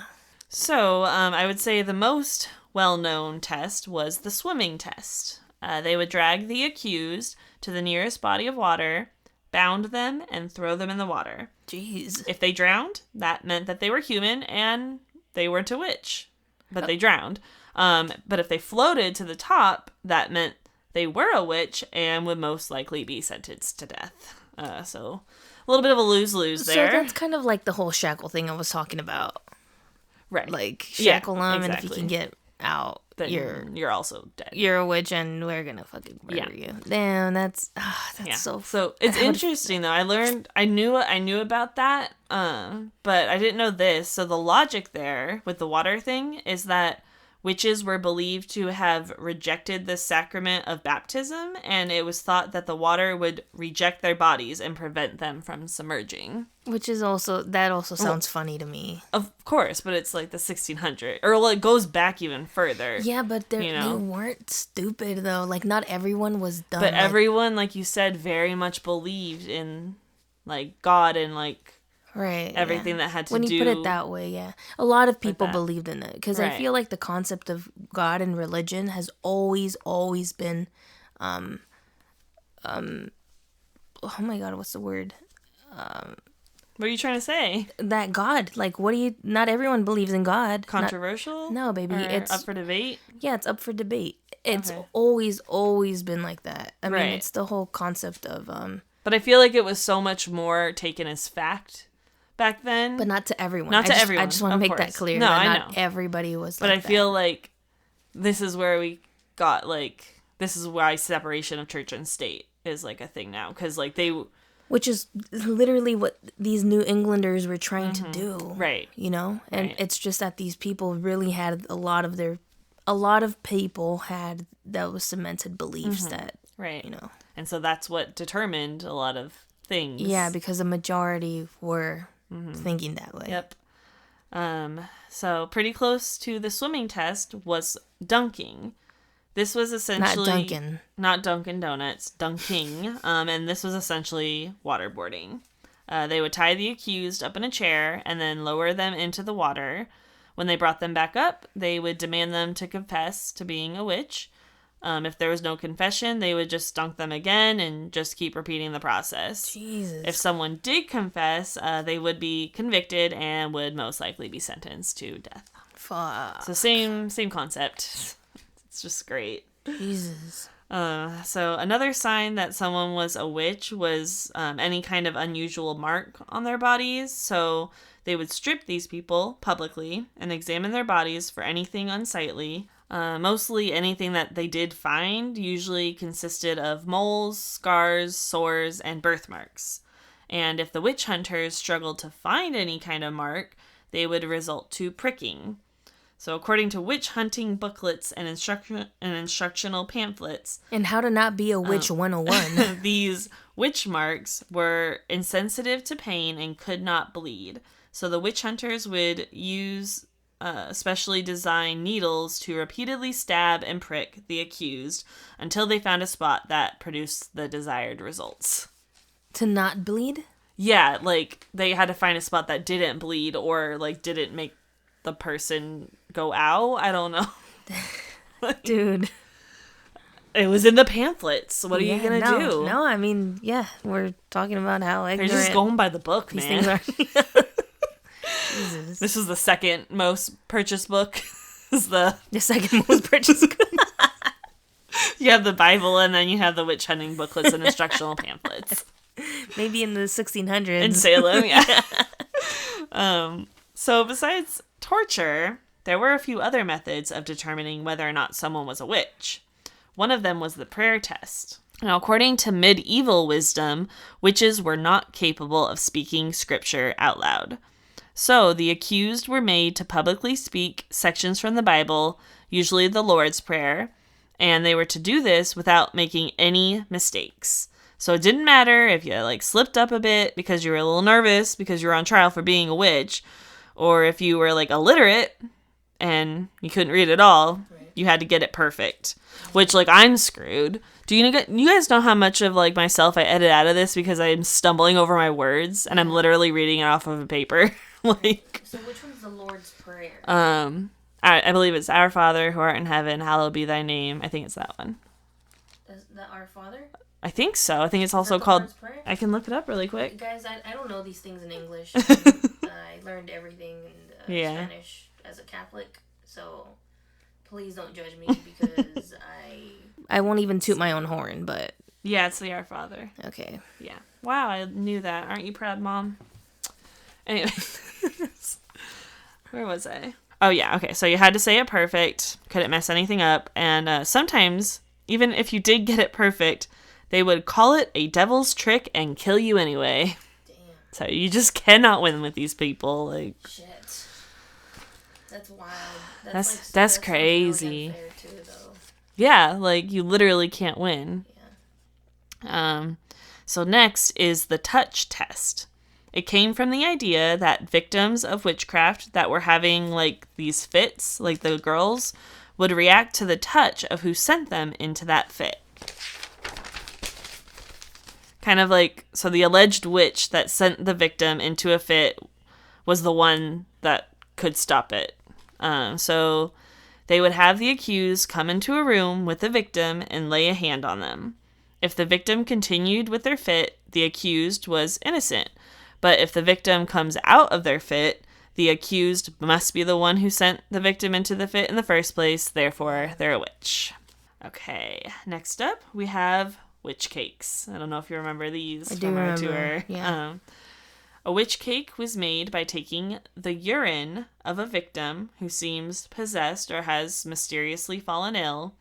So I would say the most well-known test was the swimming test. They would drag the accused to the nearest body of water, bound them, and throw them in the water. Jeez. If they drowned, that meant that they were human and they weren't a witch, but they drowned. But if they floated to the top, that meant they were a witch and would most likely be sentenced to death. So a little bit of a lose-lose there. So that's kind of like the whole shackle thing I was talking about. Right. Shackle them, exactly. And if you can get out, then you're also dead. You're a witch, and we're gonna fucking murder you. Damn, that's so. So it's interesting though. I knew about that, but I didn't know this. So the logic there with the water thing is that witches were believed to have rejected the sacrament of baptism, and it was thought that the water would reject their bodies and prevent them from submerging. Which is also sounds funny to me. Of course, but it's the 1600s, or it goes back even further. Yeah, but they weren't stupid though. Not everyone was dumb. But everyone, like you said, very much believed in God and right, everything that had to do. When you put it that way, yeah. A lot of people believed in it. Because I feel the concept of God and religion has always been, oh my God, what's the word? What are you trying to say? That God, like, not everyone believes in God. Controversial? No, baby. It's up for debate? Yeah, it's up for debate. It's always been like that. I mean, it's the whole concept of... But I feel like it was so much more taken as fact back then. But not to everyone. Not to everyone, I just want to make that clear. No, that I know. Not everybody was but like I feel like this is where we got, like... This is why separation of church and state is, like, a thing now. Because, like, they... Which is literally what these New Englanders were trying to do. Right. You know? And it's just that these people really had a lot of people had those cemented beliefs that, you know. And so that's what determined a lot of things. Yeah, because the majority were thinking that way. Yep. So pretty close to the swimming test was dunking. This was essentially... Not Dunkin' Donuts. Dunking. And this was essentially waterboarding. They would tie the accused up in a chair and then lower them into the water. When they brought them back up, they would demand them to confess to being a witch. If there was no confession, they would just dunk them again and just keep repeating the process. Jesus. If someone did confess, they would be convicted and would most likely be sentenced to death. Fuck. So same concept. It's just great. Jesus. So another sign that someone was a witch was any kind of unusual mark on their bodies. So they would strip these people publicly and examine their bodies for anything unsightly. Mostly anything that they did find usually consisted of moles, scars, sores, and birthmarks. And if the witch hunters struggled to find any kind of mark, they would resort to pricking. So according to witch hunting booklets and instructional pamphlets... And How to Not Be a Witch 101. These witch marks were insensitive to pain and could not bleed. So the witch hunters would use specially designed needles to repeatedly stab and prick the accused until they found a spot that produced the desired results. To not bleed? Yeah, like they had to find a spot that didn't bleed or like didn't make the person go ow. I don't know. Dude. It was in the pamphlets. What are you going to do? No, I mean, yeah, we're talking about how ignorant... They're just going by the book, man. Things are. Jesus. This is the second most purchased book. The second most purchased book. You have the Bible and then you have the witch hunting booklets and instructional pamphlets. Maybe in the 1600s. In Salem, yeah. So besides torture, there were a few other methods of determining whether or not someone was a witch. One of them was the prayer test. Now, according to medieval wisdom, witches were not capable of speaking scripture out loud. So the accused were made to publicly speak sections from the Bible, usually the Lord's Prayer, and they were to do this without making any mistakes. So it didn't matter if you like slipped up a bit because you were a little nervous because you were on trial for being a witch, or if you were like illiterate and you couldn't read at all, you had to get it perfect. Which like I'm screwed. Do you guys know how much of like myself I edit out of this because I'm stumbling over my words and I'm literally reading it off of a paper? Like. So which one's the Lord's Prayer? I believe it's Our Father who art in heaven, hallowed be thy name. I think it's that one. Is that Our Father? I think so. I think it's also called... I can look it up really quick. Guys, I don't know these things in English. I learned everything in Spanish as a Catholic, so please don't judge me because I won't even toot my own horn, but... Yeah, it's the Our Father. Okay. Yeah. Wow, I knew that. Aren't you proud, Mom? Anyway. Where was I? Oh, yeah. Okay, so you had to say it perfect. Couldn't mess anything up. And sometimes, even if you did get it perfect... they would call it a devil's trick and kill you anyway. Damn. So you just cannot win with these people. Like shit. That's wild. That's crazy. Unfair too, though. Yeah, like you literally can't win. Yeah. So next is the touch test. It came from the idea that victims of witchcraft that were having like these fits, like the girls, would react to the touch of who sent them into that fit. Kind of like, so the alleged witch that sent the victim into a fit was the one that could stop it. So they would have the accused come into a room with the victim and lay a hand on them. If the victim continued with their fit, the accused was innocent. But if the victim comes out of their fit, the accused must be the one who sent the victim into the fit in the first place. Therefore, they're a witch. Okay, next up, we have witch cakes. I don't know if you remember these from our tour. Yeah. A witch cake was made by taking the urine of a victim who seems possessed or has mysteriously fallen ill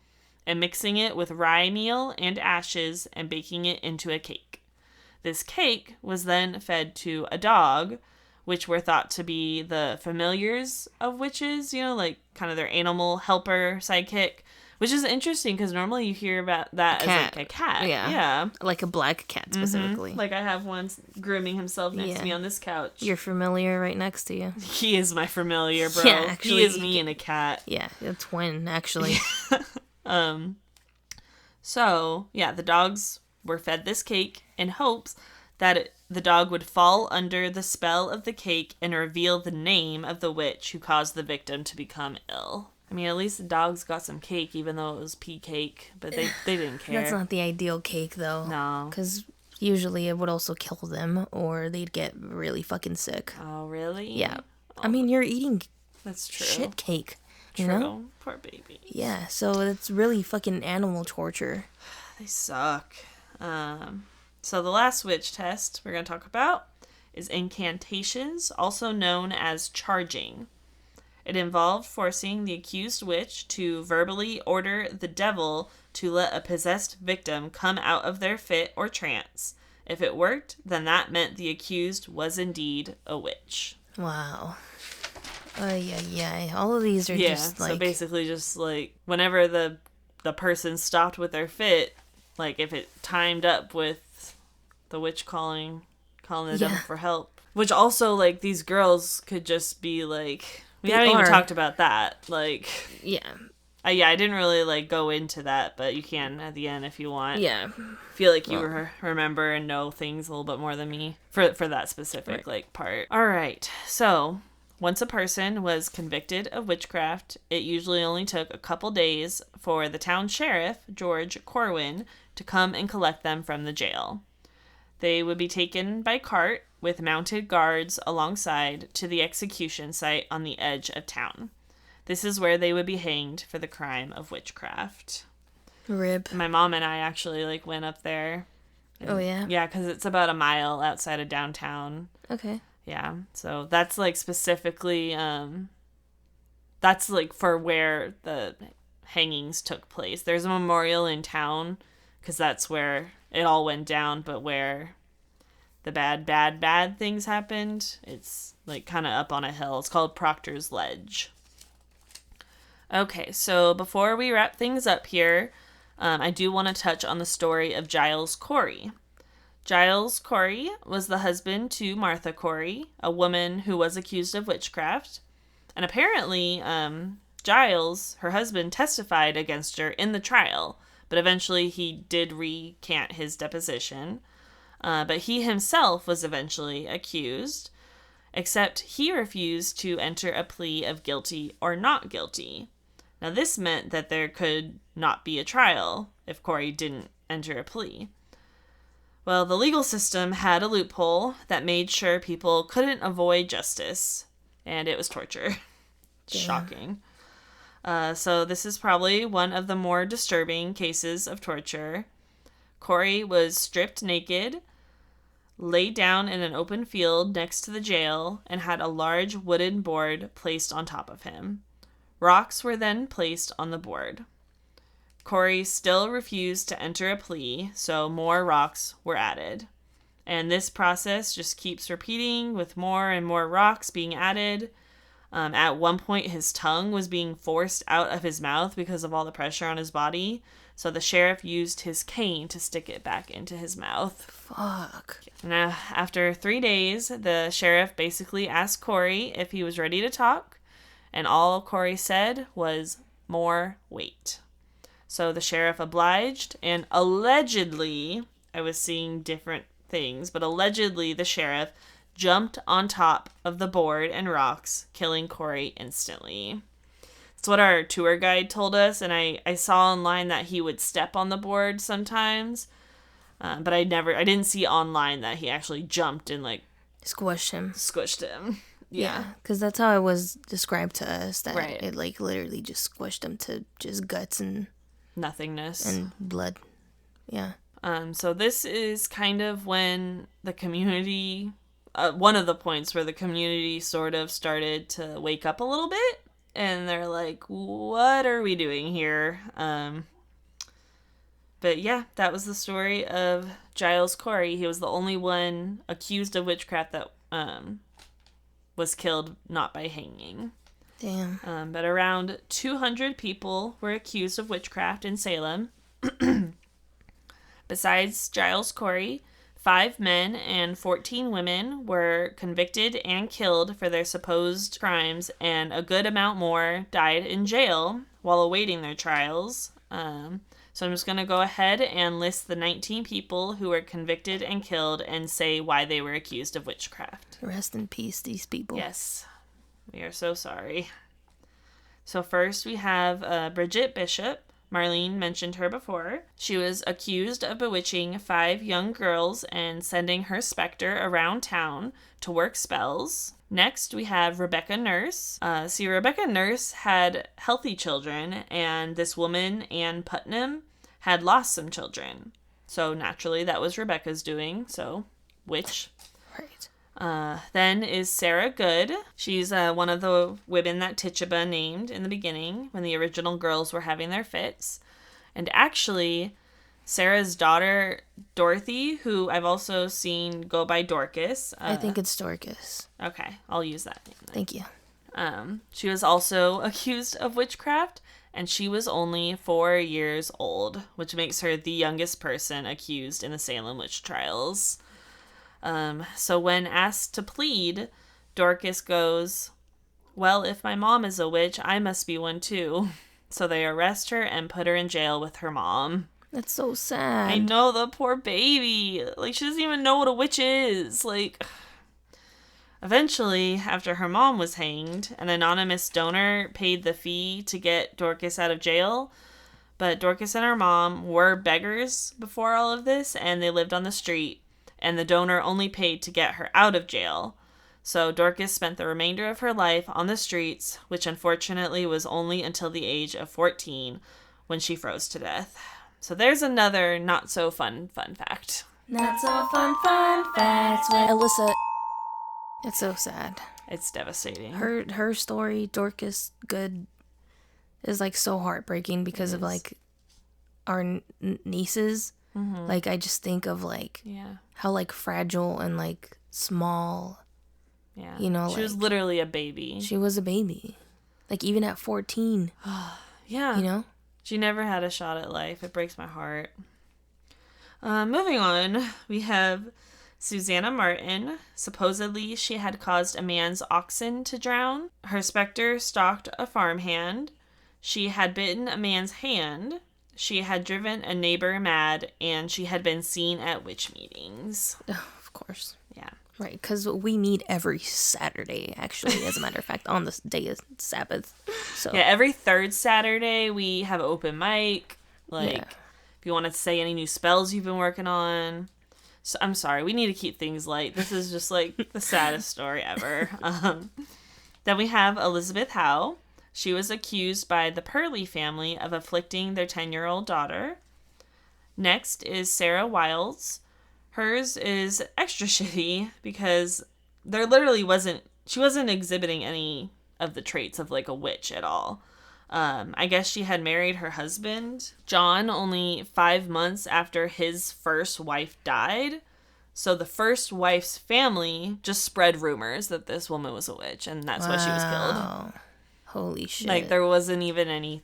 and mixing it with rye meal and ashes and baking it into a cake. This cake was then fed to a dog, which were thought to be the familiars of witches, like kind of their animal helper sidekick. Which is interesting because normally you hear about that as like a cat. Yeah. Like a black cat specifically. Like I have one grooming himself next to me on this couch. Your familiar right next to you. He is my familiar, bro. Yeah, actually, he is me and a cat. Yeah, a twin, actually. So, yeah, the dogs were fed this cake in hopes that the dog would fall under the spell of the cake and reveal the name of the witch who caused the victim to become ill. I mean, at least the dogs got some cake, even though it was pea cake, but they didn't care. That's not the ideal cake, though. No. Because usually it would also kill them, or they'd get really fucking sick. Oh, really? Yeah. Oh, I mean, you're eating that's true. Shit cake. You True. know? Poor baby. Yeah, so it's really fucking animal torture. They suck. So the last witch test we're going to talk about is incantations, also known as charging. It involved forcing the accused witch to verbally order the devil to let a possessed victim come out of their fit or trance. If it worked, then that meant the accused was indeed a witch. Wow. Yeah. All of these are just like... so basically just like whenever the person stopped with their fit, like if it timed up with the witch calling the devil for help. Which also like these girls could just be like... We haven't even talked about that. Like, yeah. I didn't really, like, go into that, but you can at the end if you want. Yeah. Feel like you remember and know things a little bit more than me for that specific, like, part. All right. So, once a person was convicted of witchcraft, it usually only took a couple days for the town sheriff, George Corwin, to come and collect them from the jail. They would be taken by cart with mounted guards alongside to the execution site on the edge of town. This is where they would be hanged for the crime of witchcraft. Rip. My mom and I actually like went up there. Oh, yeah? Yeah, because it's about a mile outside of downtown. Okay. Yeah, so that's like specifically, that's like for where the hangings took place. There's a memorial in town because that's where it all went down, but where the bad things happened, it's like kind of up on a hill. It's called Proctor's Ledge. Okay, so before we wrap things up here, I do want to touch on the story of Giles Corey. Giles Corey was the husband to Martha Corey, a woman who was accused of witchcraft. And apparently, Giles, her husband, testified against her in the trial, but eventually he did recant his deposition. But he himself was eventually accused, except he refused to enter a plea of guilty or not guilty. Now, this meant that there could not be a trial if Corey didn't enter a plea. Well, the legal system had a loophole that made sure people couldn't avoid justice, and it was torture. Shocking. So this is probably one of the more disturbing cases of torture. Corey was stripped naked, laid down in an open field next to the jail, and had a large wooden board placed on top of him. Rocks were then placed on the board. Corey still refused to enter a plea, so more rocks were added. And this process just keeps repeating with more and more rocks being added. At one point, his tongue was being forced out of his mouth because of all the pressure on his body. So the sheriff used his cane to stick it back into his mouth. Fuck. Now, after 3 days, the sheriff basically asked Corey if he was ready to talk. And all Corey said was, "More weight." So the sheriff obliged, and allegedly, I was seeing different things, but allegedly the sheriff jumped on top of the board and rocks, killing Corey instantly. It's what our tour guide told us, and I saw online that he would step on the board sometimes, but I didn't see online that he actually jumped and like Squished him. Yeah. Because that's how it was described to us, that it, like, literally just squished him to just guts and... nothingness. And blood. Yeah. So this is kind of when the community... one of the points where the community sort of started to wake up a little bit. And they're like, what are we doing here? But yeah, that was the story of Giles Corey. He was the only one accused of witchcraft that was killed not by hanging. Damn. But around 200 people were accused of witchcraft in Salem. Besides Giles Corey, 5 men and 14 women were convicted and killed for their supposed crimes, and a good amount more died in jail while awaiting their trials. So I'm just going to go ahead and list the 19 people who were convicted and killed and say why they were accused of witchcraft. Rest in peace, these people. Yes. We are so sorry. So first we have Bridget Bishop. Marlene mentioned her before. She was accused of bewitching 5 young girls and sending her specter around town to work spells. Next, we have Rebecca Nurse. Rebecca Nurse had healthy children, and this woman, Ann Putnam, had lost some children. So naturally, that was Rebecca's doing. So, witch. Right. Then is Sarah Good. She's one of the women that Tituba named in the beginning when the original girls were having their fits. And actually, Sarah's daughter, Dorothy, who I've also seen go by Dorcas. I think it's Dorcas. Okay, I'll use that name then. Thank you. She was also accused of witchcraft, and she was only 4 years old, which makes her the youngest person accused in the Salem Witch Trials. So when asked to plead, Dorcas goes, well, if my mom is a witch, I must be one too. So they arrest her and put her in jail with her mom. That's so sad. I know, the poor baby. Like, she doesn't even know what a witch is. Like, eventually, after her mom was hanged, an anonymous donor paid the fee to get Dorcas out of jail. But Dorcas and her mom were beggars before all of this, and they lived on the street. And the donor only paid to get her out of jail. So Dorcas spent the remainder of her life on the streets, which unfortunately was only until the age of 14, when she froze to death. So there's another not so fun fact. Not so fun facts with Alyssa. It's so sad. It's devastating. Her story, Dorcas Good, is like so heartbreaking because of like our nieces. Mm-hmm. Like, I just think of like how like fragile and like small. Yeah. You know, she was literally a baby. She was a baby. Like, even at 14. Yeah. You know? She never had a shot at life. It breaks my heart. Moving on, we have Susanna Martin. Supposedly, she had caused a man's oxen to drown. Her specter stalked a farmhand. She had bitten a man's hand. She had driven a neighbor mad, and she had been seen at witch meetings. Oh, of course. Yeah. Right, because we meet every Saturday, actually, as a matter of fact, on the day of Sabbath. So yeah, every third Saturday we have open mic. Like, if you want to say any new spells you've been working on. So, I'm sorry, we need to keep things light. This is just like the saddest story ever. Then we have Elizabeth Howe. She was accused by the Purley family of afflicting their 10-year-old daughter. Next is Sarah Wilds. Hers is extra shitty because she wasn't exhibiting any of the traits of like a witch at all. I guess she had married her husband, John, only 5 months after his first wife died. So the first wife's family just spread rumors that this woman was a witch, and that's why she was killed. Holy shit. Like, there wasn't even any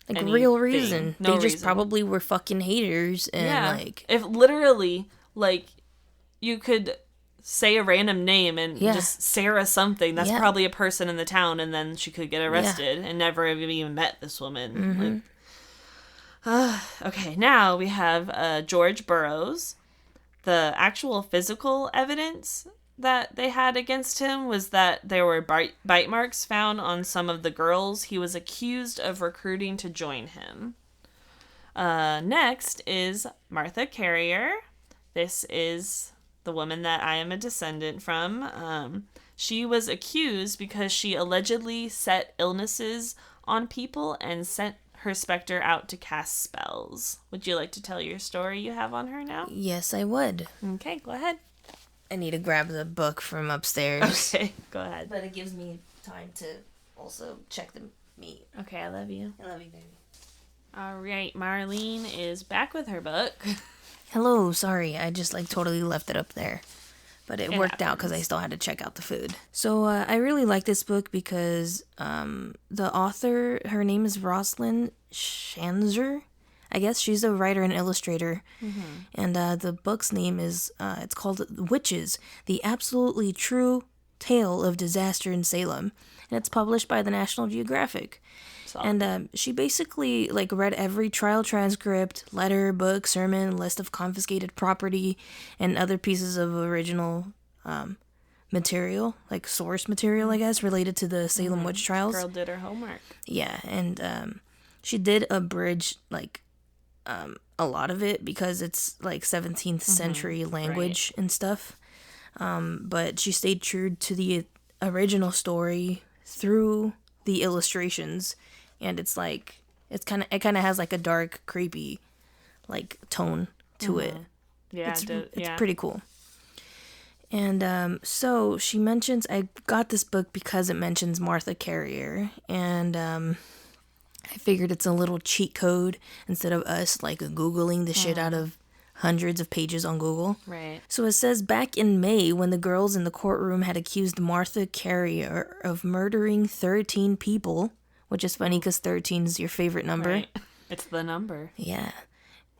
real reason. No they just reason. Probably were fucking haters. And like, if literally, like, you could say a random name and just Sarah something, that's probably a person in the town, and then she could get arrested and never have even met this woman. Mm-hmm. Okay, now we have George Burroughs. The actual physical evidence that they had against him was that there were bite marks found on some of the girls he was accused of recruiting to join him. Next is Martha Carrier. This is the woman that I am a descendant from, she was accused because she allegedly set illnesses on people and sent her specter out to cast spells. Would you like to tell your story you have on her now? Yes, I would. Okay, go ahead. I need to grab the book from upstairs. Okay, go ahead. But it gives me time to also check the meat. Okay, I love you. I love you, baby. All right, Marlene is back with her book. Hello, sorry, I just totally left it up there. But it worked out because I still had to check out the food. So I really like this book because the author, her name is Rosalind Shanzer. I guess she's a writer and illustrator. Mm-hmm. And the book's name is, it's called Witches, The Absolutely True Tale of Disaster in Salem. And it's published by the National Geographic. And she basically read every trial transcript, letter, book, sermon, list of confiscated property, and other pieces of original material, source material, I guess, related to the Salem Witch Trials. Girl did her homework. Yeah, and she did abridge a lot of it because it's 17th century language and stuff. But she stayed true to the original story through the illustrations. And it kind of has a dark, creepy, tone to it. Yeah, it's pretty cool. And so she mentions, I got this book because it mentions Martha Carrier, and I figured it's a little cheat code instead of us Googling the shit out of hundreds of pages on Google. Right. So it says, back in May, when the girls in the courtroom had accused Martha Carrier of murdering 13 people. Which is funny because 13 is your favorite number. Right. It's the number. Yeah.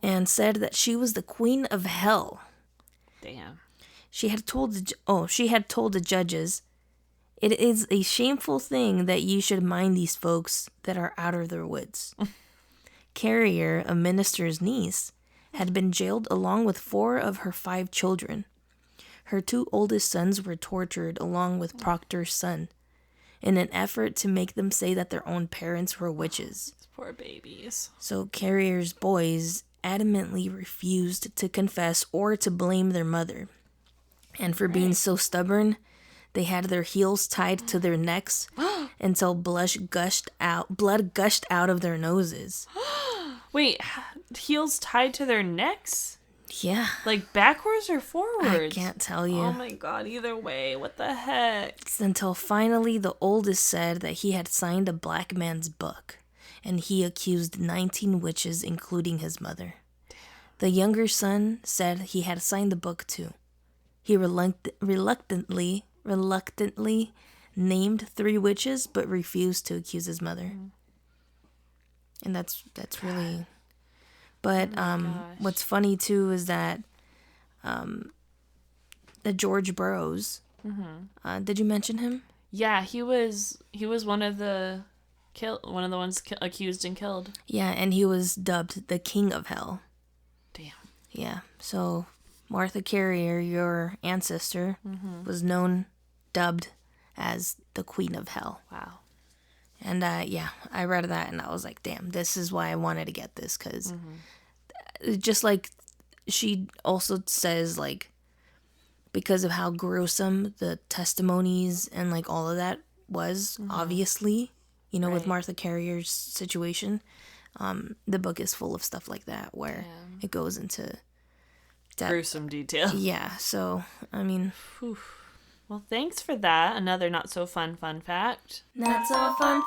And said that she was the queen of hell. Damn. She had told the judges, it is a shameful thing that you should mind these folks that are out of their wits. Carrier, a minister's niece, had been jailed along with 4 of her 5 children. Her 2 oldest sons were tortured along with Proctor's son, in an effort to make them say that their own parents were witches. Poor babies. So Carrier's boys adamantly refused to confess or to blame their mother. And for being so stubborn, they had their heels tied to their necks until blood gushed out of their noses. Wait, heels tied to their necks? Yeah. Backwards or forwards? I can't tell you. Oh my god, either way, what the heck? It's until finally the oldest said that he had signed a black man's book, and he accused 19 witches, including his mother. Damn. The younger son said he had signed the book too. He reluctantly named 3 witches, but refused to accuse his mother. And that's really... But what's funny too is that the George Burroughs. Mm-hmm. Did you mention him? Yeah, he was one of the ones accused and killed. Yeah, and he was dubbed the King of Hell. Damn. Yeah. So Martha Carrier, your ancestor, was dubbed as the Queen of Hell. Wow. And I read that and I was like, damn, this is why I wanted to get this, because just she also says, because of how gruesome the testimonies and all of that was, obviously, with Martha Carrier's situation, the book is full of stuff like that where it goes into gruesome detail. Yeah, so, I mean... Whew. Well, thanks for that. Another not-so-fun fact. Not-so-fun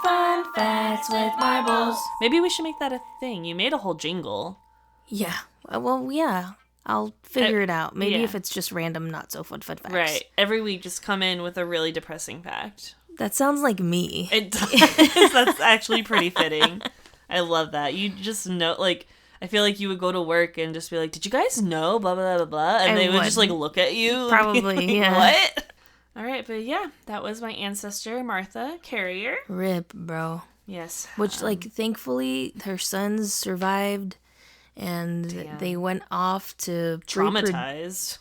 facts with marbles. Maybe we should make that a thing. You made a whole jingle. Yeah. Well, yeah. I'll figure it out. Maybe if it's just random not-so-fun facts. Right. Every week, just come in with a really depressing fact. That sounds like me. It does. That's actually pretty fitting. I love that. You just know, I feel like you would go to work and just be like, did you guys know, blah, blah, blah, blah, and they would just, look at you. Probably, yeah. What? All right, but yeah, that was my ancestor, Martha Carrier. RIP, bro. Yes. Which, thankfully, her sons survived, and they went off to... Traumatized,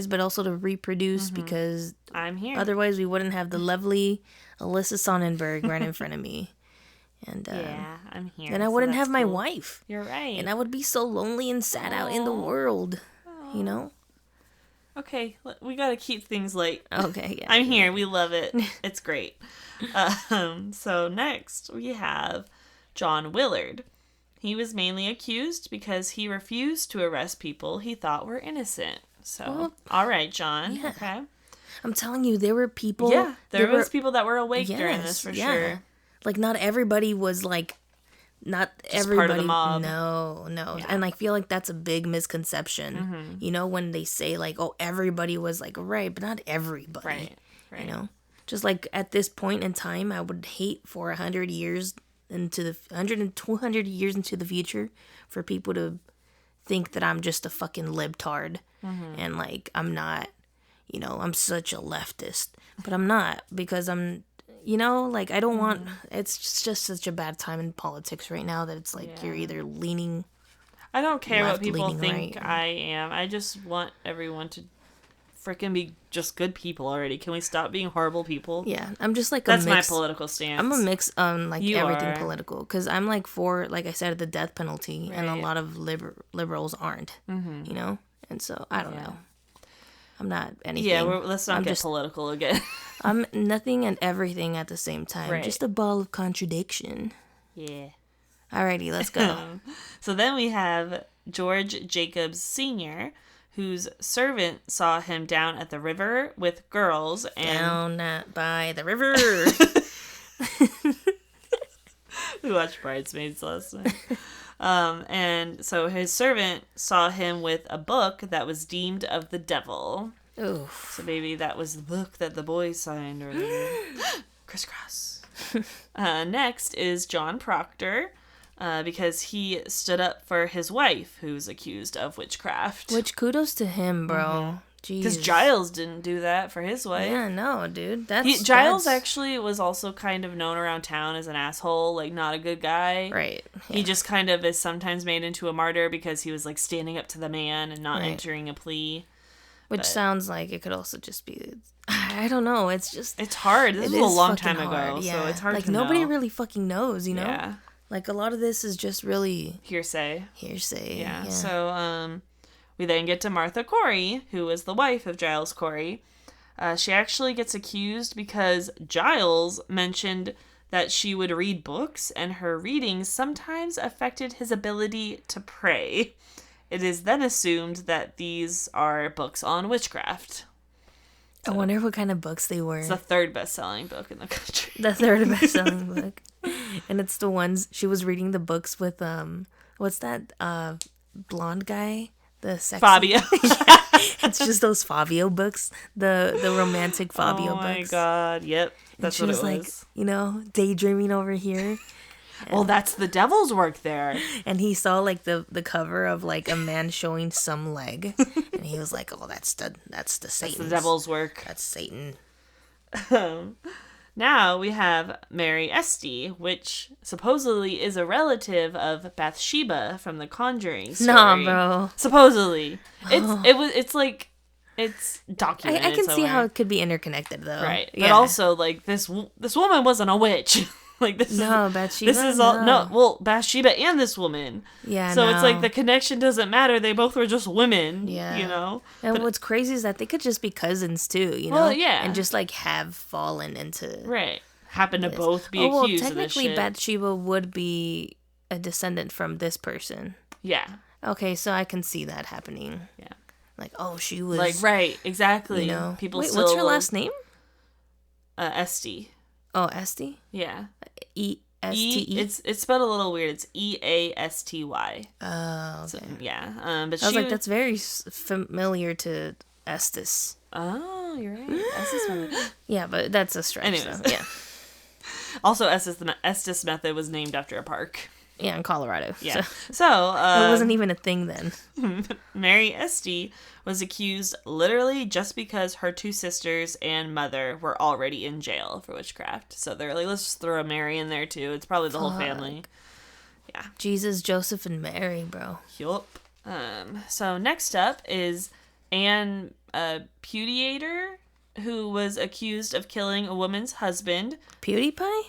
but also to reproduce, because... I'm here. Otherwise, we wouldn't have the lovely Alyssa Sonnenberg right in front of me. And yeah, I'm here. Then I wouldn't have my wife. You're right. And I would be so lonely and sad out in the world, okay, we gotta keep things light. Okay, yeah. I'm here. We love it. It's great. So next we have John Willard. He was mainly accused because he refused to arrest people he thought were innocent. So, all right, John. Yeah. Okay. I'm telling you, there were people... Yeah, there was people that were awake during this, for sure. Like, not everybody was, like... Not just everybody... part of the mob. No. Yeah. And I feel like that's a big misconception. Mm-hmm. You know, when they say, like, oh, everybody was, like, right, but not everybody. Right. You know? Just, like, at this point in time, I would hate for 100 years... 100 and 200 years into the future for people to think that I'm just a fucking libtard and like I'm not, you know, I'm such a leftist, but I'm not, because I'm, you know, like I don't want, it's just such a bad time in politics right now that it's like you're either leaning I don't care left, what people think right. I am. I just want everyone to freaking be just good people already. Can we stop being horrible people? Yeah, I'm just like that's my political stance. I'm a mix on like you everything are. Political, because I'm like for, like I said, the death penalty, right. And a lot of liberals aren't. You know, and so I don't know. I'm not anything. Yeah, let's not get political again. I'm nothing and everything at the same time. Right. Just a ball of contradiction. Yeah. Alrighty, let's go. So then we have George Jacobs Sr., whose servant saw him down at the river with girls and... Down by the river. We watched Bridesmaids last night. And so his servant saw him with a book that was deemed of the devil. Oof. So maybe that was the book that the boys signed earlier. Crisscross. Next is John Proctor. Because he stood up for his wife, who's accused of witchcraft. Which kudos to him, bro. Because Giles didn't do that for his wife. Yeah, no, dude. Giles actually was also kind of known around town as an asshole, like not a good guy. Right. Yeah. He just kind of is sometimes made into a martyr because he was like standing up to the man and not entering a plea. Which sounds like it could also just be... I don't know. It's just... It's hard. This was a long time ago, so it's hard to know. Like, nobody really fucking knows, you know? Yeah. Like, a lot of this is just really... Hearsay. Yeah. So, we then get to Martha Corey, who is the wife of Giles Corey. She actually gets accused because Giles mentioned that she would read books, and her readings sometimes affected his ability to pray. It is then assumed that these are books on witchcraft. So, I wonder what kind of books they were. It's the third best-selling book in the country. The third best-selling book. And it's the ones she was reading the books with what's that blonde guy, the sexy Fabio. Yeah, it's just those Fabio books, the romantic Fabio books. Oh my god, yep, that's what it was. Like, you know, daydreaming over here. Well, that's the devil's work there. And he saw like the cover of like a man showing some leg, and he was like, "Oh, that's the Satan. That's the devil's work. That's Satan." Now we have Mary Esty, which supposedly is a relative of Bathsheba from the Conjuring story. No, bro. Supposedly, it's documented. I can see how it could be interconnected, though. Right, but also like this woman wasn't a witch. Like Bathsheba. This is all well, Bathsheba and this woman. Yeah. So it's like the connection doesn't matter. They both were just women. Yeah. You know. And what's crazy is that they could just be cousins too. You know. Well, yeah. And just like have fallen into happen to both be accused of this shit. Technically, Bathsheba would be a descendant from this person. Yeah. Okay, so I can see that happening. Yeah. Like, oh, she was like right, exactly. You know, people. Wait, what's her last name? Esty. Oh, Esty? Yeah. E-S-T-E? It's spelled a little weird. It's E-A-S-T-Y. Oh, okay. So, yeah. But I was like, that's very familiar to Estes. Oh, you're right. Estes. Yeah, but that's a stretch. Anyways. So, yeah. Also, Estes method was named after a park. Yeah, in Colorado. Yeah. So it wasn't even a thing then. Mary Esty was accused literally just because her two sisters and mother were already in jail for witchcraft. So they're like, let's just throw a Mary in there too. It's probably the whole family. Yeah. Jesus, Joseph, and Mary, bro. Yup. So next up is Anne Pudiator, who was accused of killing a woman's husband. PewDiePie?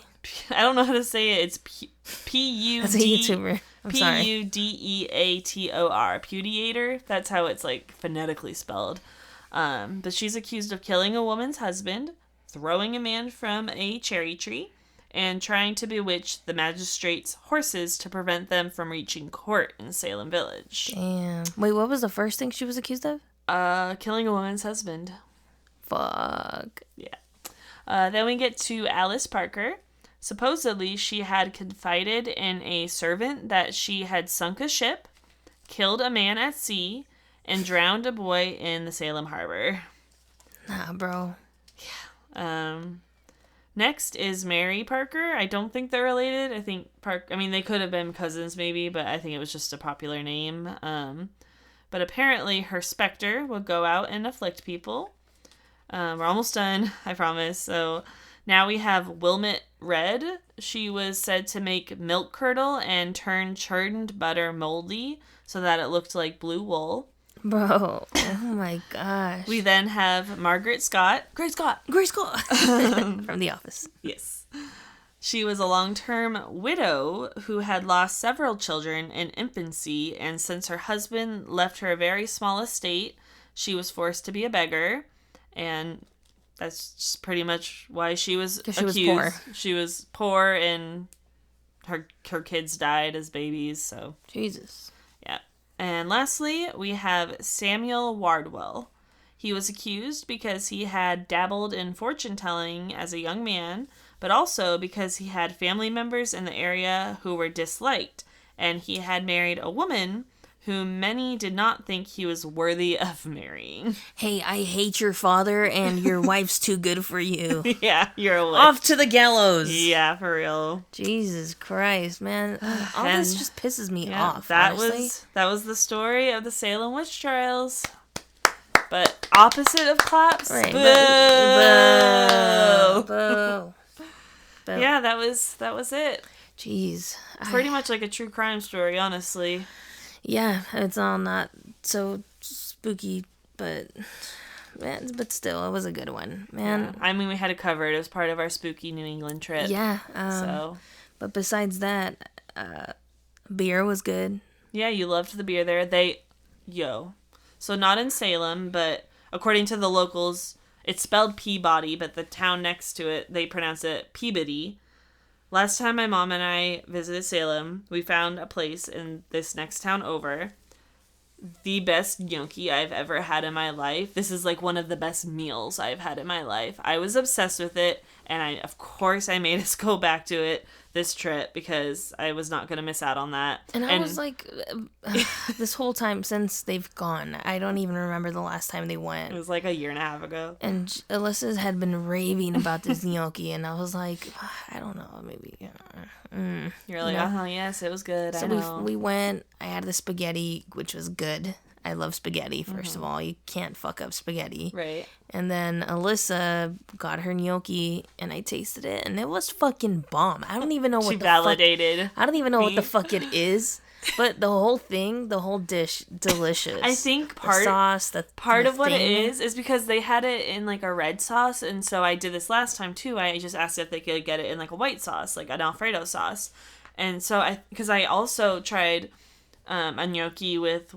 I don't know how to say it. It's P-U-D... That's a YouTuber. I'm sorry. P-U-D-E-A-T-O-R. Pudiator. That's how it's, like, phonetically spelled. But she's accused of killing a woman's husband, throwing a man from a cherry tree, and trying to bewitch the magistrate's horses to prevent them from reaching court in Salem Village. Damn. Wait, what was the first thing she was accused of? Killing a woman's husband. Fuck. Yeah. Then we get to Alice Parker. Supposedly, she had confided in a servant that she had sunk a ship, killed a man at sea, and drowned a boy in the Salem Harbor. Nah, bro. Yeah. Next is Mary Parker. I don't think they're related. I think they could have been cousins maybe, but I think it was just a popular name. But apparently her specter will go out and afflict people. We're almost done, I promise. So now we have Wilmot Red. She was said to make milk curdle and turn churned butter moldy so that it looked like blue wool. Bro, oh my gosh. We then have Margaret Scott. Grace Scott. From The Office. Yes. She was a long-term widow who had lost several children in infancy, and since her husband left her a very small estate, she was forced to be a beggar, and that's just pretty much why she was accused. She was poor. She was poor, and her kids died as babies, so... Jesus. Yeah. And lastly, we have Samuel Wardwell. He was accused because he had dabbled in fortune-telling as a young man, but also because he had family members in the area who were disliked, and he had married a woman whom many did not think he was worthy of marrying. Hey, I hate your father, and your wife's too good for you. Yeah, you're a witch. Off to the gallows. Yeah, for real. Jesus Christ, man. All this just pisses me off, honestly. That was the story of the Salem Witch Trials. But opposite of claps, right, boo! Boo. Yeah, that was it. Jeez. Pretty much like a true crime story, honestly. Yeah, it's all not so spooky, but still, it was a good one, man. Yeah. I mean, we had to cover it as part of our spooky New England trip. Yeah. But besides that, beer was good. Yeah, you loved the beer there. So not in Salem, but according to the locals, it's spelled Peabody, but the town next to it, they pronounce it Peabody. Last time my mom and I visited Salem, we found a place in this next town over. The best gnocchi I've ever had in my life. This is like one of the best meals I've had in my life. I was obsessed with it, and I made us go back to it this trip because I was not going to miss out on that. And I was like, this whole time since they've gone, I don't even remember the last time they went. It was like a year and a half ago. And Alyssa had been raving about this gnocchi, and I was like, I don't know, maybe. You're like, yes, it was good. So we went. I had the spaghetti, which was good. I love spaghetti, first of all. You can't fuck up spaghetti. Right. And then Alyssa got her gnocchi, and I tasted it, and it was fucking bomb. I don't even know what she validated. I don't even know what the fuck it is, but the whole dish, delicious. I think the sauce, part of what it is because they had it in like a red sauce, and so I did this last time too. I just asked if they could get it in like a white sauce, like an Alfredo sauce, and so because I also tried a gnocchi with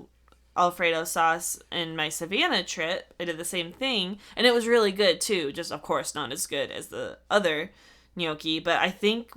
Alfredo sauce in my Savannah trip. I did the same thing, and it was really good too, just of course not as good as the other gnocchi, but I think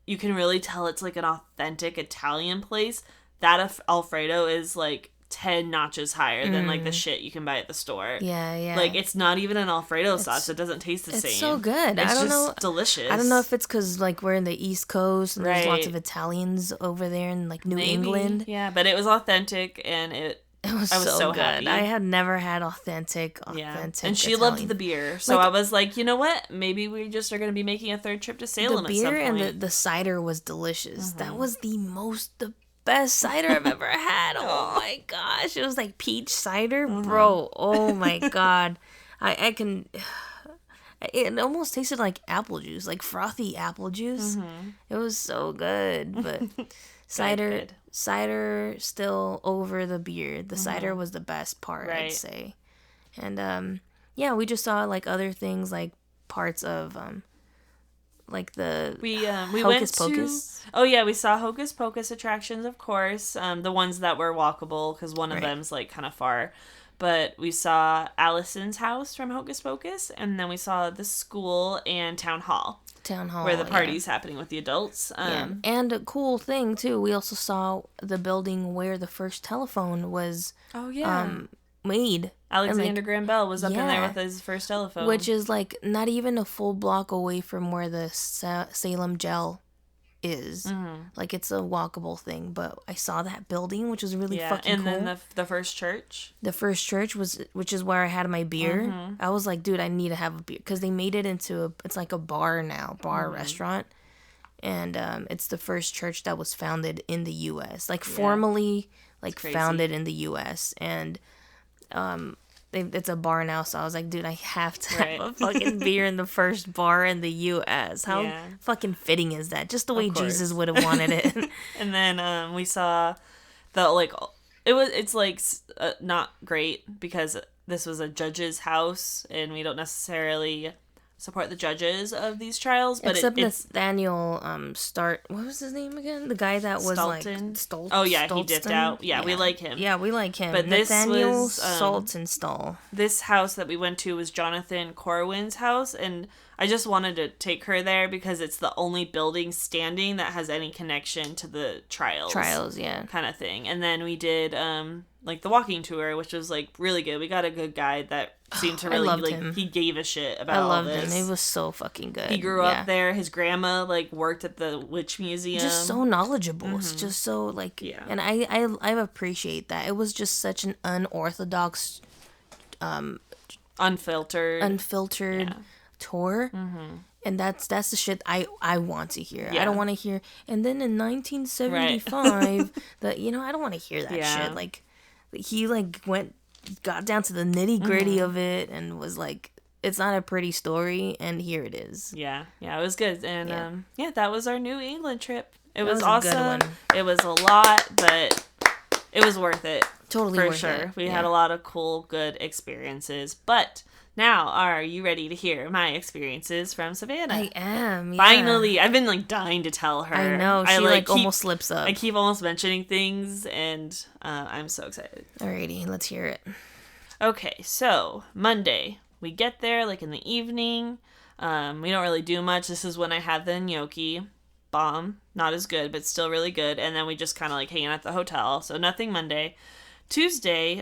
you can really tell it's like an authentic Italian place, that Alfredo is like 10 notches higher than like the shit you can buy at the store. Yeah. Like it's not even an Alfredo sauce. It doesn't taste the same. It's so good. It's I don't just know. Delicious. I don't know if it's because like we're in the East Coast and there's lots of Italians over there in like New England. Yeah, but it was authentic and I was so good. happy. I had never had authentic. Yeah. And she Italian. loved the beer. So I was like, you know what? Maybe we just are going to be making a third trip to Salem at some point. The beer and the cider was delicious. Mm-hmm. That was the best cider I've ever had. Oh my gosh. It was like peach cider. Mm-hmm. Bro, oh my God. I can... It almost tasted like apple juice, like frothy apple juice. Mm-hmm. It was so good, but... Cider still over the beer. The cider was the best part, I'd say. And we just saw like other things, like parts of like the we Hocus Pocus. We saw Hocus Pocus attractions, of course. The ones that were walkable because one of them's like kind of far. But we saw Allison's house from Hocus Pocus, and then we saw the school and town hall. Where the party's happening with the adults. And a cool thing, too, we also saw the building where the first telephone was made. Alexander Graham Bell was up in there with his first telephone. Which is, like, not even a full block away from where the Salem jail is. Mm-hmm. Like, it's a walkable thing. But I saw that building, which was really fucking cool. And then the first church. The first church which is where I had my beer. Mm-hmm. I was like, dude, I need to have a beer. Because they made it into it's like a bar now. Restaurant. And it's the first church that was founded in the U.S. Like, formally, like, founded in the U.S. And it's a bar now, so I was like, dude, I have to have a fucking beer in the first bar in the U.S. How fucking fitting is that? Just the way Jesus would have wanted it. And then we saw the, like, it's like not great because this was a judge's house, and we don't necessarily support the judges of these trials, but except Nathaniel what was his name again? The guy that was Stolton. Like Stolton. Oh yeah, he dipped out. Yeah, we like him. Yeah, we like him. But Nathaniel this was Saltonstall. This house that we went to was Jonathan Corwin's house, and I just wanted to take her there because it's the only building standing that has any connection to the trials. Kind of thing. And then we did like the walking tour, which was like really good. We got a good guide that seemed to really like him. He gave a shit about all this. I loved him. He was so fucking good. He grew up there. His grandma like worked at the witch museum. Just so knowledgeable. Mm-hmm. It's just so like and I appreciate that. It was just such an unorthodox unfiltered tour. Mm-hmm. And that's the shit I want to hear. I don't want to hear. And then in 1975, I don't want to hear that shit. Like, he like got down to the nitty gritty of it and was like, it's not a pretty story, and here it is. Yeah, it was good. And that was our New England trip. It was awesome. It was a lot, but it was worth it. Totally worth it. We had a lot of cool, good experiences. But now, are you ready to hear my experiences from Savannah? I am, Finally. I've been, like, dying to tell her. I know. She, almost slips up. I keep almost mentioning things, and I'm so excited. Alrighty, let's hear it. Okay, so, Monday. We get there, like, in the evening. We don't really do much. This is when I had the gnocchi. Bomb. Not as good, but still really good. And then we just kind of, like, hang out at the hotel. So, nothing Monday. Tuesday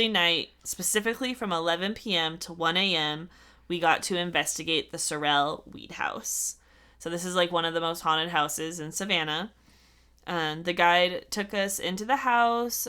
night, specifically from 11 p.m. to 1 a.m., we got to investigate the Sorrel Weed House. So this is like one of the most haunted houses in Savannah. The guide took us into the house,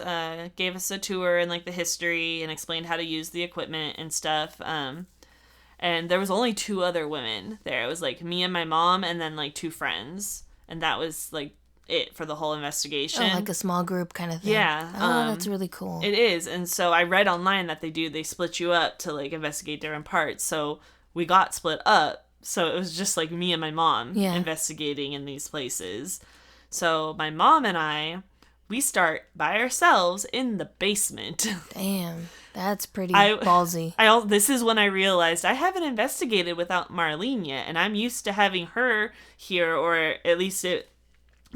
gave us a tour and like the history and explained how to use the equipment and stuff. And there was only 2 other women there. It was like me and my mom and then like 2 friends. And that was like it for the whole investigation. Oh, like a small group kind of thing. Yeah. Oh, that's really cool. It is. And so I read online that they split you up to like investigate different parts. So we got split up. So it was just like me and my mom investigating in these places. So my mom and we start by ourselves in the basement. Damn. That's pretty ballsy. This is when I realized I haven't investigated without Marlene yet. And I'm used to having her here, or at least it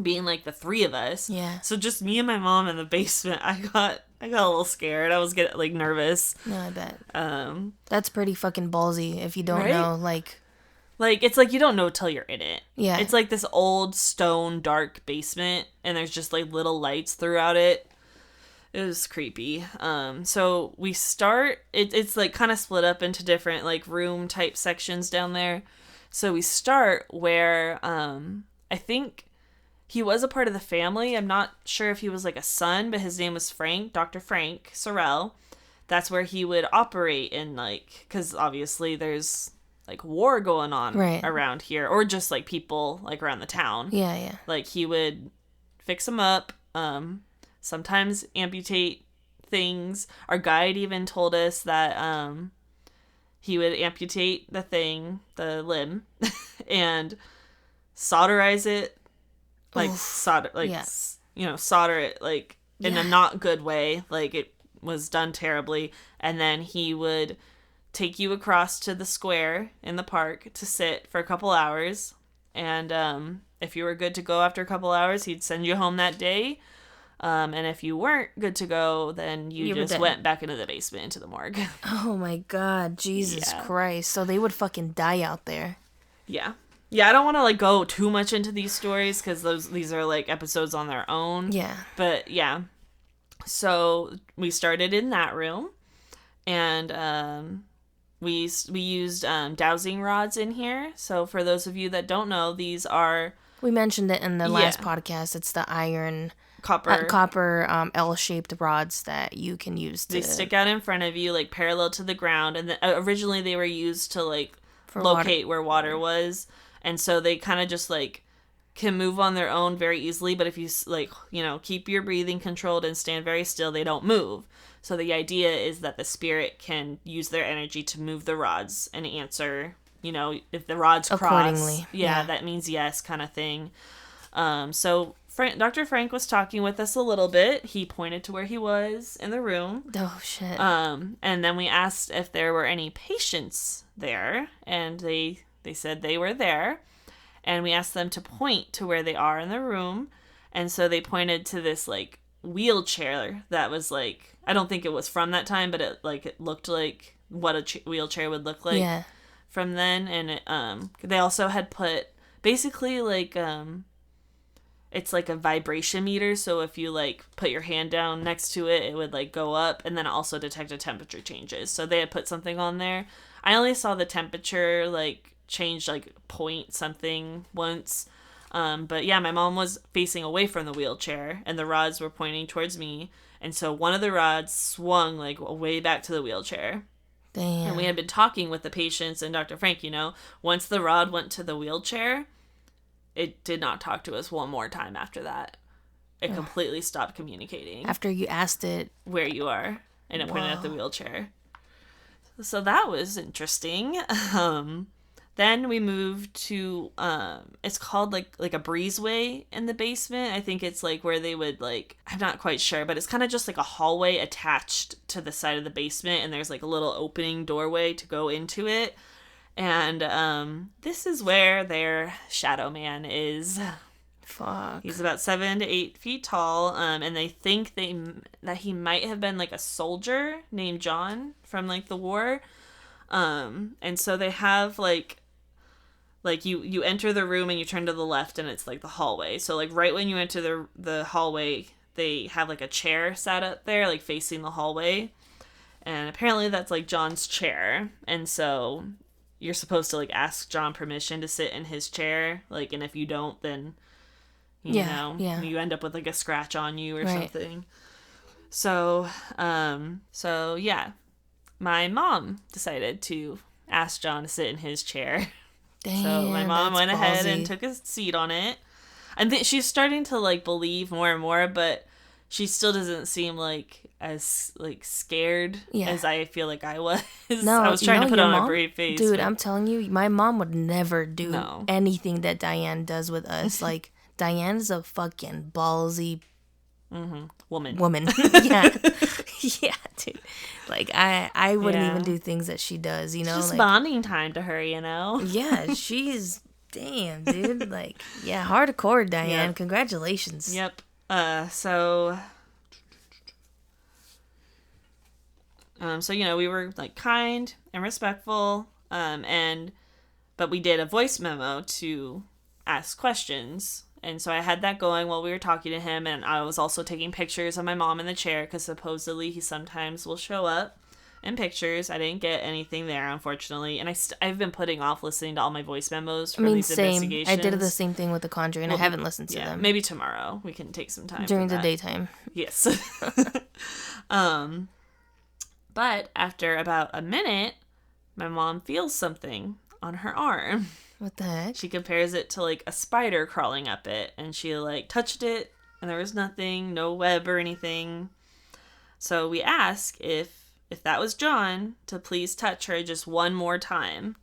being like the 3 of us. Yeah. So just me and my mom in the basement. I got a little scared. I was getting like nervous. No, I bet. That's pretty fucking ballsy if you don't know, like it's like you don't know till you're in it. Yeah. It's like this old stone dark basement and there's just like little lights throughout it. It was creepy. So we start it's like kind of split up into different like room type sections down there. So we start where I think he was a part of the family. I'm not sure if he was like a son, but his name was Frank, Dr. Frank Sorrel. That's where he would operate in like, because obviously there's like war going on around here, or just like people like around the town. Yeah. Like he would fix them up, sometimes amputate things. Our guide even told us that he would amputate the limb, and solderize it. Like solder it like in a not good way, like it was done terribly. And then he would take you across to the square in the park to sit for a couple hours, and if you were good to go after a couple hours, he'd send you home that day. And if you weren't good to go, then you just went back into the basement, into the morgue. Oh my God, Jesus Christ. So they would fucking die out there. Yeah. Yeah, I don't want to, like, go too much into these stories, because these are, like, episodes on their own. Yeah. But, yeah. So we started in that room, and we used dowsing rods in here. So for those of you that don't know, these are... We mentioned it in the last podcast. It's the iron... Copper L-shaped rods that you can use to... They stick out in front of you, like, parallel to the ground. And originally they were used to, like, locate where water was. And so they kind of just, like, can move on their own very easily. But if you, like, you know, keep your breathing controlled and stand very still, they don't move. So the idea is that the spirit can use their energy to move the rods and answer, you know, if the rods cross. Yeah, that means yes, kind of thing. So... Dr. Frank was talking with us a little bit. He pointed to where he was in the room. Oh, shit. And then we asked if there were any patients there, and they said they were there. And we asked them to point to where they are in the room. And so they pointed to this, like, wheelchair that was, like, I don't think it was from that time, but it looked like what a wheelchair would look like from then. And they also had put basically, like, it's like a vibration meter, so if you, like, put your hand down next to it, it would, like, go up, and then also detect the temperature changes. So they had put something on there. I only saw the temperature, like, change, like, point something once. But yeah, my mom was facing away from the wheelchair, and the rods were pointing towards me. And so one of the rods swung, like, way back to the wheelchair. Damn. And we had been talking with the patients and Dr. Frank, you know, once the rod went to the wheelchair... It did not talk to us one more time after that. It completely stopped communicating. After you asked it... Where you are. And it pointed at the wheelchair. So that was interesting. Then we moved to... it's called like a breezeway in the basement. I think it's like where they would like... I'm not quite sure. But it's kind of just like a hallway attached to the side of the basement. And there's like a little opening doorway to go into it. And this is where their shadow man is. Fuck. He's about 7 to 8 feet tall. And they think that he might have been like a soldier named John from like the war. And so they have like you enter the room and you turn to the left and it's like the hallway. So like right when you enter the hallway, they have like a chair sat up there like facing the hallway. And apparently that's like John's chair. And so you're supposed to, like, ask John permission to sit in his chair. Like, and if you don't, then, you know, you end up with, like, a scratch on you or something. So, yeah. My mom decided to ask John to sit in his chair. Damn, so my mom went ahead ballsy. And took a seat on it. And she's starting to, like, believe more and more, but she still doesn't seem, like, as, like, scared as I feel like I was. No, I was trying to put on a brave face. Dude, I'm telling you, my mom would never do anything that Diane does with us. Like, Diane's a fucking ballsy woman. Yeah. Yeah, dude. Like, I wouldn't even do things that she does, you know? It's just like, bonding time to her, you know? Yeah, she's... Damn, dude. Like, yeah, hardcore, Diane. Yep. Congratulations. Yep. So, you know, we were, like, kind and respectful, but we did a voice memo to ask questions, and so I had that going while we were talking to him, and I was also taking pictures of my mom in the chair, because supposedly he sometimes will show up in pictures. I didn't get anything there, unfortunately, and I've been putting off listening to all my voice memos from these investigations. I did the same thing with The Conjuring. I haven't listened to them. Maybe tomorrow we can take some time during the daytime. Yes. But after about a minute, my mom feels something on her arm. What the heck? She compares it to like a spider crawling up it, and she like touched it, and there was nothing, no web or anything. So we ask if that was John to please touch her just one more time.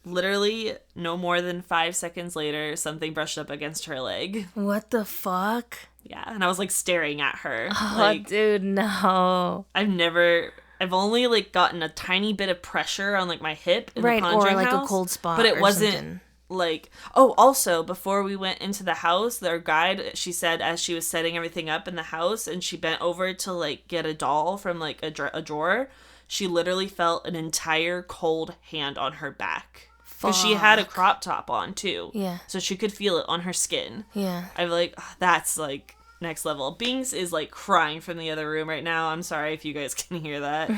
Literally, no more than 5 seconds later, something brushed up against her leg. What the fuck? Yeah, and I was like staring at her. Oh, like, dude, no. I've only like gotten a tiny bit of pressure on like my hip in the or Conjuring like house, a cold spot, but it wasn't something. like, oh, also, before we went into the house, their guide, she said, as she was setting everything up in the house, and she bent over to, like, get a doll from, like, a drawer, she literally felt an entire cold hand on her back. Because she had a crop top on, too. Yeah. So she could feel it on her skin. Yeah. I'm like, oh, that's, like, next level. Binks is, like, crying from the other room right now. I'm sorry if you guys can hear that.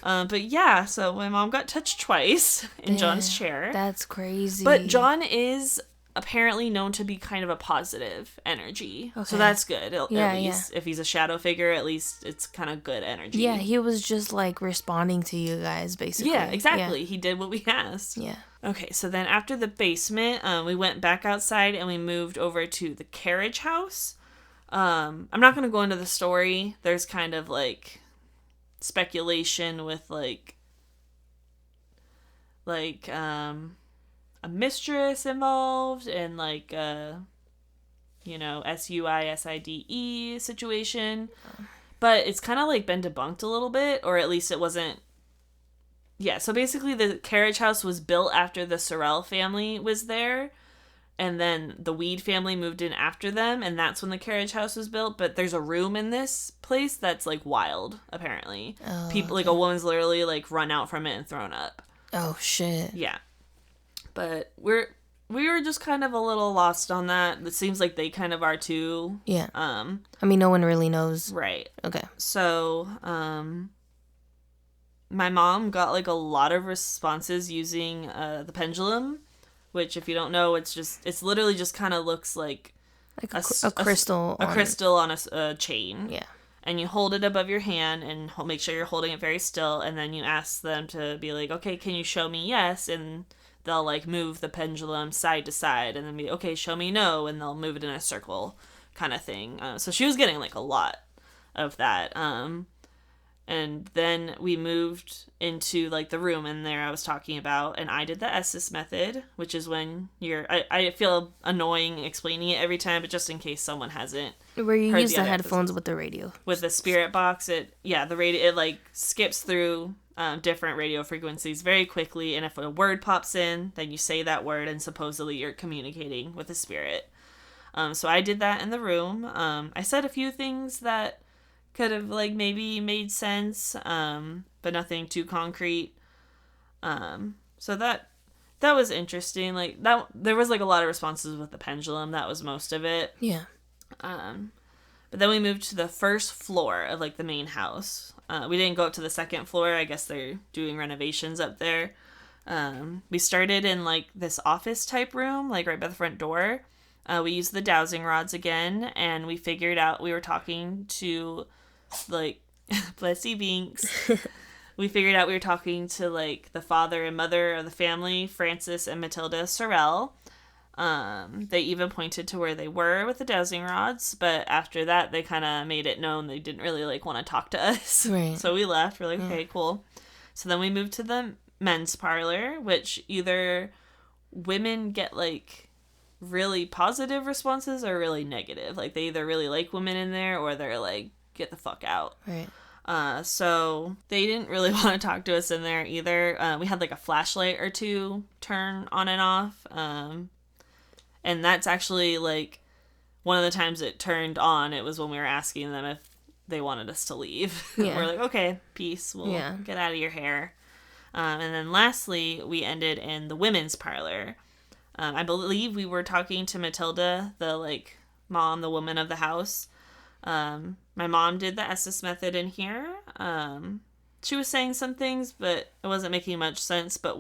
But yeah, so my mom got touched twice in John's chair. That's crazy. But John is apparently known to be kind of a positive energy. Okay. So that's good. At least if he's a shadow figure, at least it's kind of good energy. Yeah, he was just like responding to you guys, basically. Yeah, exactly. Yeah. He did what we asked. Yeah. Okay, so then after the basement, we went back outside and we moved over to the carriage house. I'm not going to go into the story. There's kind of like speculation with like a mistress involved and like SUISIDE situation, but it's kind of like been debunked a little bit, or at least it wasn't. Yeah, so basically the carriage house was built after the Sorrell family was there, and then the Weed family moved in after them, and that's when the carriage house was built. But there's a room in this place that's, like, wild, apparently. Oh, people, okay. Like, a woman's literally, like, run out from it and thrown up. Oh, shit. Yeah. But we were just kind of a little lost on that. It seems like they kind of are, too. Yeah. I mean, no one really knows. Right. Okay. So, my mom got, like, a lot of responses using the pendulum. Which, if you don't know, it's literally just kind of looks like a crystal. A crystal on a chain. Yeah. And you hold it above your hand and make sure you're holding it very still. And then you ask them to be like, okay, can you show me yes? And they'll, like, move the pendulum side to side. And then be, okay, show me no. And they'll move it in a circle kind of thing. So she was getting, like, a lot of that. And then we moved into, like, the room in there I was talking about, and I did the Estes method, which is when I feel annoying explaining it every time, but just in case someone hasn't. Where you use the headphones with the radio. With the spirit box, the radio, it, like, skips through different radio frequencies very quickly, and if a word pops in, then you say that word, and supposedly you're communicating with a spirit. So I did that in the room. I said a few things that could have, like, maybe made sense, but nothing too concrete. So that was interesting. Like, that there was, like, a lot of responses with the pendulum. That was most of it. Yeah. But then we moved to the first floor of, like, the main house. We didn't go up to the second floor. I guess they're doing renovations up there. We started in, like, this office type room, like, right by the front door. We used the dowsing rods again, and we figured out we were talking to, like, bless you, Binks. We figured out we were talking to, like, the father and mother of the family, Francis and Matilda Sorrell. They even pointed to where they were with the dowsing rods, but after that, they kind of made it known they didn't really, like, want to talk to us. Right. So we left. We're like, okay, cool. So then we moved to the men's parlor, which either women get, like, really positive responses or really negative. Like, they either really like women in there or they're like, get the fuck out. Right. So they didn't really want to talk to us in there either. We had, like, a flashlight or two turn on and off. And that's actually, like, one of the times it turned on, it was when we were asking them if they wanted us to leave. Yeah. We're like, okay, peace. We'll get out of your hair. And then lastly, we ended in the women's parlor. I believe we were talking to Matilda, the, like, mom, the woman of the house. My mom did the Estes method in here. She was saying some things, but it wasn't making much sense. But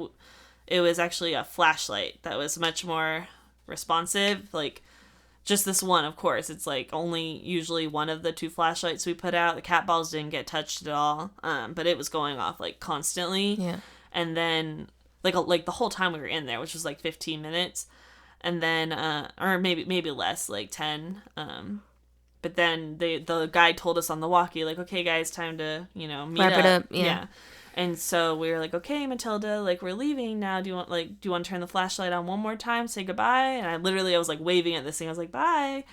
it was actually a flashlight that was much more responsive. Like, just this one, of course. It's, like, only usually one of the two flashlights we put out. The cat balls didn't get touched at all. But it was going off, like, constantly. Yeah. And then, like the whole time we were in there, which was, like, 15 minutes. And then, or maybe less, like 10. But then the guy told us on the walkie, like, okay, guys, time to, meet Wrap it up. Yeah. And so we were like, okay, Matilda, like, we're leaving now. Do you want to turn the flashlight on one more time, say goodbye? And I was, like, waving at this thing. I was like, bye.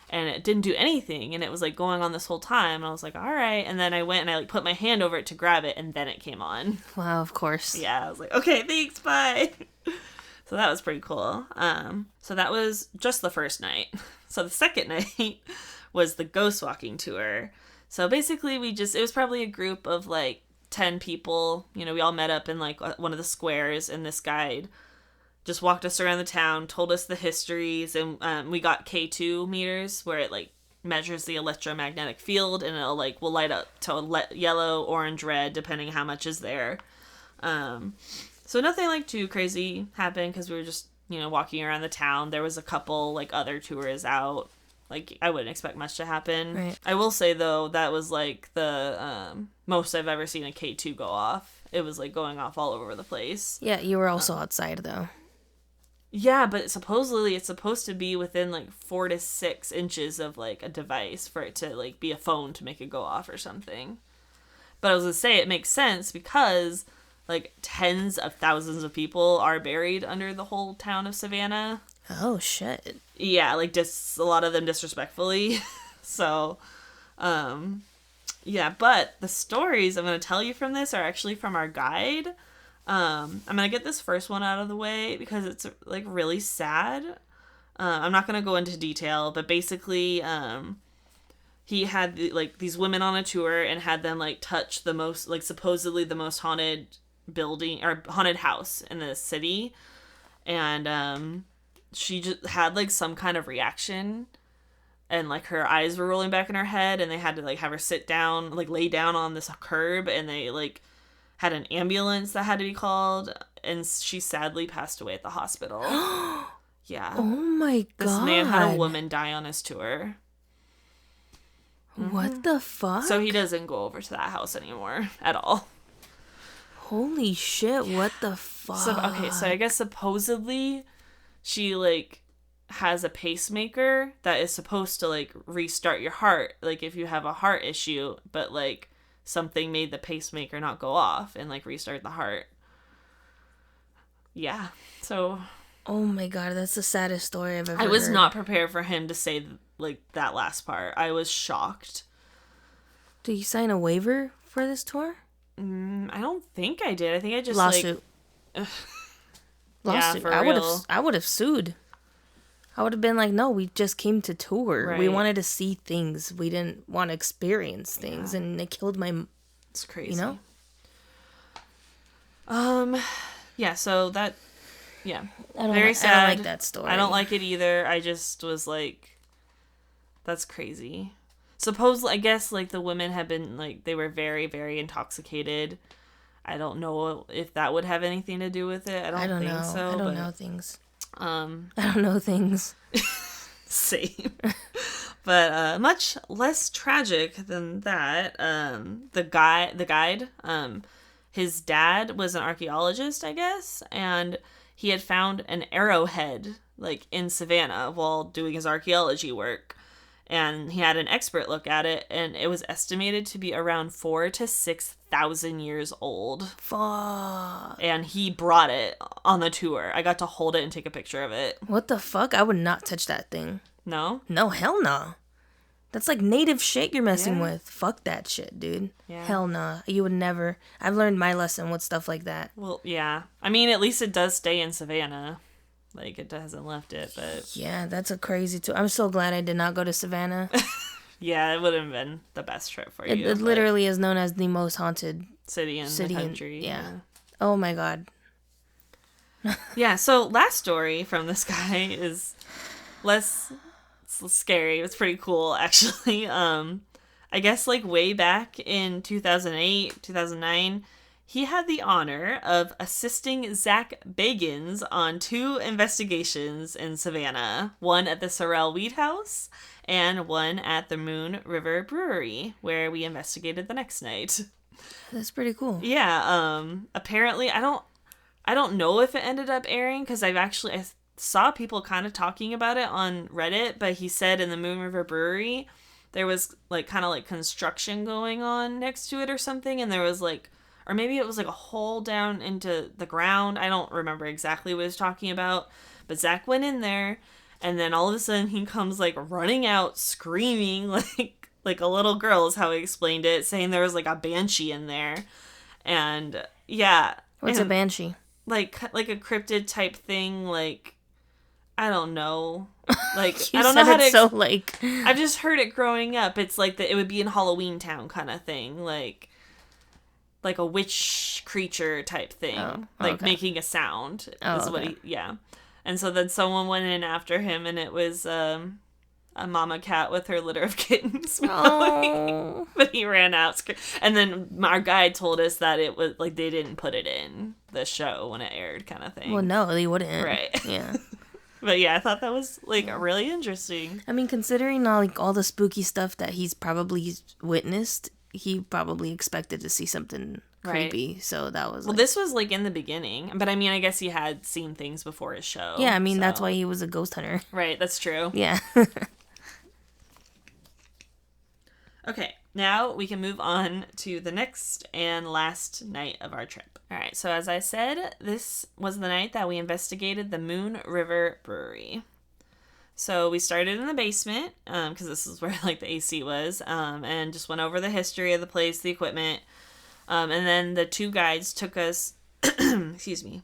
And it didn't do anything. And it was, like, going on this whole time. And I was like, all right. And then I went and I, like, put my hand over it to grab it. And then it came on. Wow, of course. Yeah. I was like, okay, thanks, bye. So that was pretty cool. So that was just the first night. So the second night was the ghost walking tour. So basically it was probably a group of like 10 people. You know, we all met up in like one of the squares, and this guide just walked us around the town, told us the histories, and we got K2 meters where it like measures the electromagnetic field, and it'll like will light up to yellow, orange, red depending how much is there. So nothing like too crazy happened because we were just, you know, walking around the town. There was a couple like other tours out. Like I wouldn't expect much to happen. Right. I will say though that was like the most I've ever seen a K2 go off. It was like going off all over the place. Yeah, you were also outside though. Yeah, but supposedly it's supposed to be within like 4 to 6 inches of like a device for it to like be a phone to make it go off or something. But I was gonna say it makes sense because like tens of thousands of people are buried under the whole town of Savannah. Oh shit. Yeah, like just a lot of them disrespectfully. So, yeah, but the stories I'm going to tell you from this are actually from our guide. I'm going to get this first one out of the way because it's like really sad. I'm not going to go into detail, but basically, he had like these women on a tour and had them like touch the most, like supposedly the most haunted building or haunted house in the city. And, she just had like some kind of reaction, and like her eyes were rolling back in her head, and they had to like have her sit down, like lay down on this curb, and they like had an ambulance that had to be called, and she sadly passed away at the hospital. Yeah. Oh my god. This man had a woman die on his tour. What the fuck? So he doesn't go over to that house anymore at all. Holy shit, what the fuck? So I guess supposedly she like has a pacemaker that is supposed to like restart your heart, like if you have a heart issue, but like something made the pacemaker not go off and like restart the heart. Yeah. So oh my god, that's the saddest story I've ever heard. I was not prepared for him to say like that last part. I was shocked. Did you sign a waiver for this tour? I don't think I did. I think I just lawsuit. Like Lawsuit. Yeah, I would have sued. I would have been like, no, we just came to tour. Right. We wanted to see things. We didn't want to experience things, and they killed my. It's crazy. You know. Yeah. So that. Yeah. Very sad. I don't like that story. I don't like it either. I just was like, that's crazy. Supposedly, I guess like the women had been like they were very, very intoxicated. I don't know if that would have anything to do with it. I don't think so. I don't know things. I don't know things. Same. But much less tragic than that. The guide, his dad was an archaeologist, I guess, and he had found an arrowhead like in Savannah while doing his archaeology work. And he had an expert look at it, and it was estimated to be around 4,000 to 6,000 years old. Fuck. And he brought it on the tour. I got to hold it and take a picture of it. What the fuck? I would not touch that thing. No? No, hell no. That's like native shit you're messing with. Fuck that shit, dude. Yeah. Hell no. You would never. I've learned my lesson with stuff like that. Well, yeah. I mean, at least it does stay in Savannah. Like, it hasn't left it, but... Yeah, that's a crazy tour. I'm so glad I did not go to Savannah. Yeah, it would have been the best trip for you. It literally is known as the most haunted city in the country. Yeah. Oh my god. Yeah, so last story from this guy is less scary. It's pretty cool, actually. I guess, like, way back in 2008, 2009... he had the honor of assisting Zach Bagans on 2 investigations in Savannah, one at the Salem Witch Trials and one at the Moon River Brewery, where we investigated the next night. That's pretty cool. Yeah, apparently, I don't know if it ended up airing, because I saw people kind of talking about it on Reddit, but he said in the Moon River Brewery, there was, like, kind of, like, construction going on next to it or something, and there was, like, or maybe it was like a hole down into the ground. I don't remember exactly what he was talking about. But Zach went in there, and then all of a sudden he comes like running out, screaming like a little girl is how he explained it, saying there was like a banshee in there. And yeah. What's a banshee? like a cryptid type thing, like, I don't know. Like, You I don't know how to... so, like... I've just heard it growing up. It's like it would be in Halloween Town kind of thing. Like a witch creature type thing. Oh, like, okay. making a sound is okay. what he... Yeah. And so then someone went in after him, and it was a mama cat with her litter of kittens. Oh. But he ran out. And then our guide told us that it was, like, they didn't put it in the show when it aired kind of thing. Well, no, they wouldn't. Right. Yeah. But yeah, I thought that was, like, really interesting. I mean, considering all the spooky stuff that he's probably witnessed, he probably expected to see something creepy. Right. So that was... Well, this was, like, in the beginning. But, I mean, I guess he had seen things before his show. Yeah, I mean, that's why he was a ghost hunter. Right, that's true. Yeah. Okay, now we can move on to the next and last night of our trip. All right, so as I said, this was the night that we investigated the Moon River Brewery. So we started in the basement, because this is where, like, the AC was, and just went over the history of the place, the equipment, and then the two guides took us, excuse me,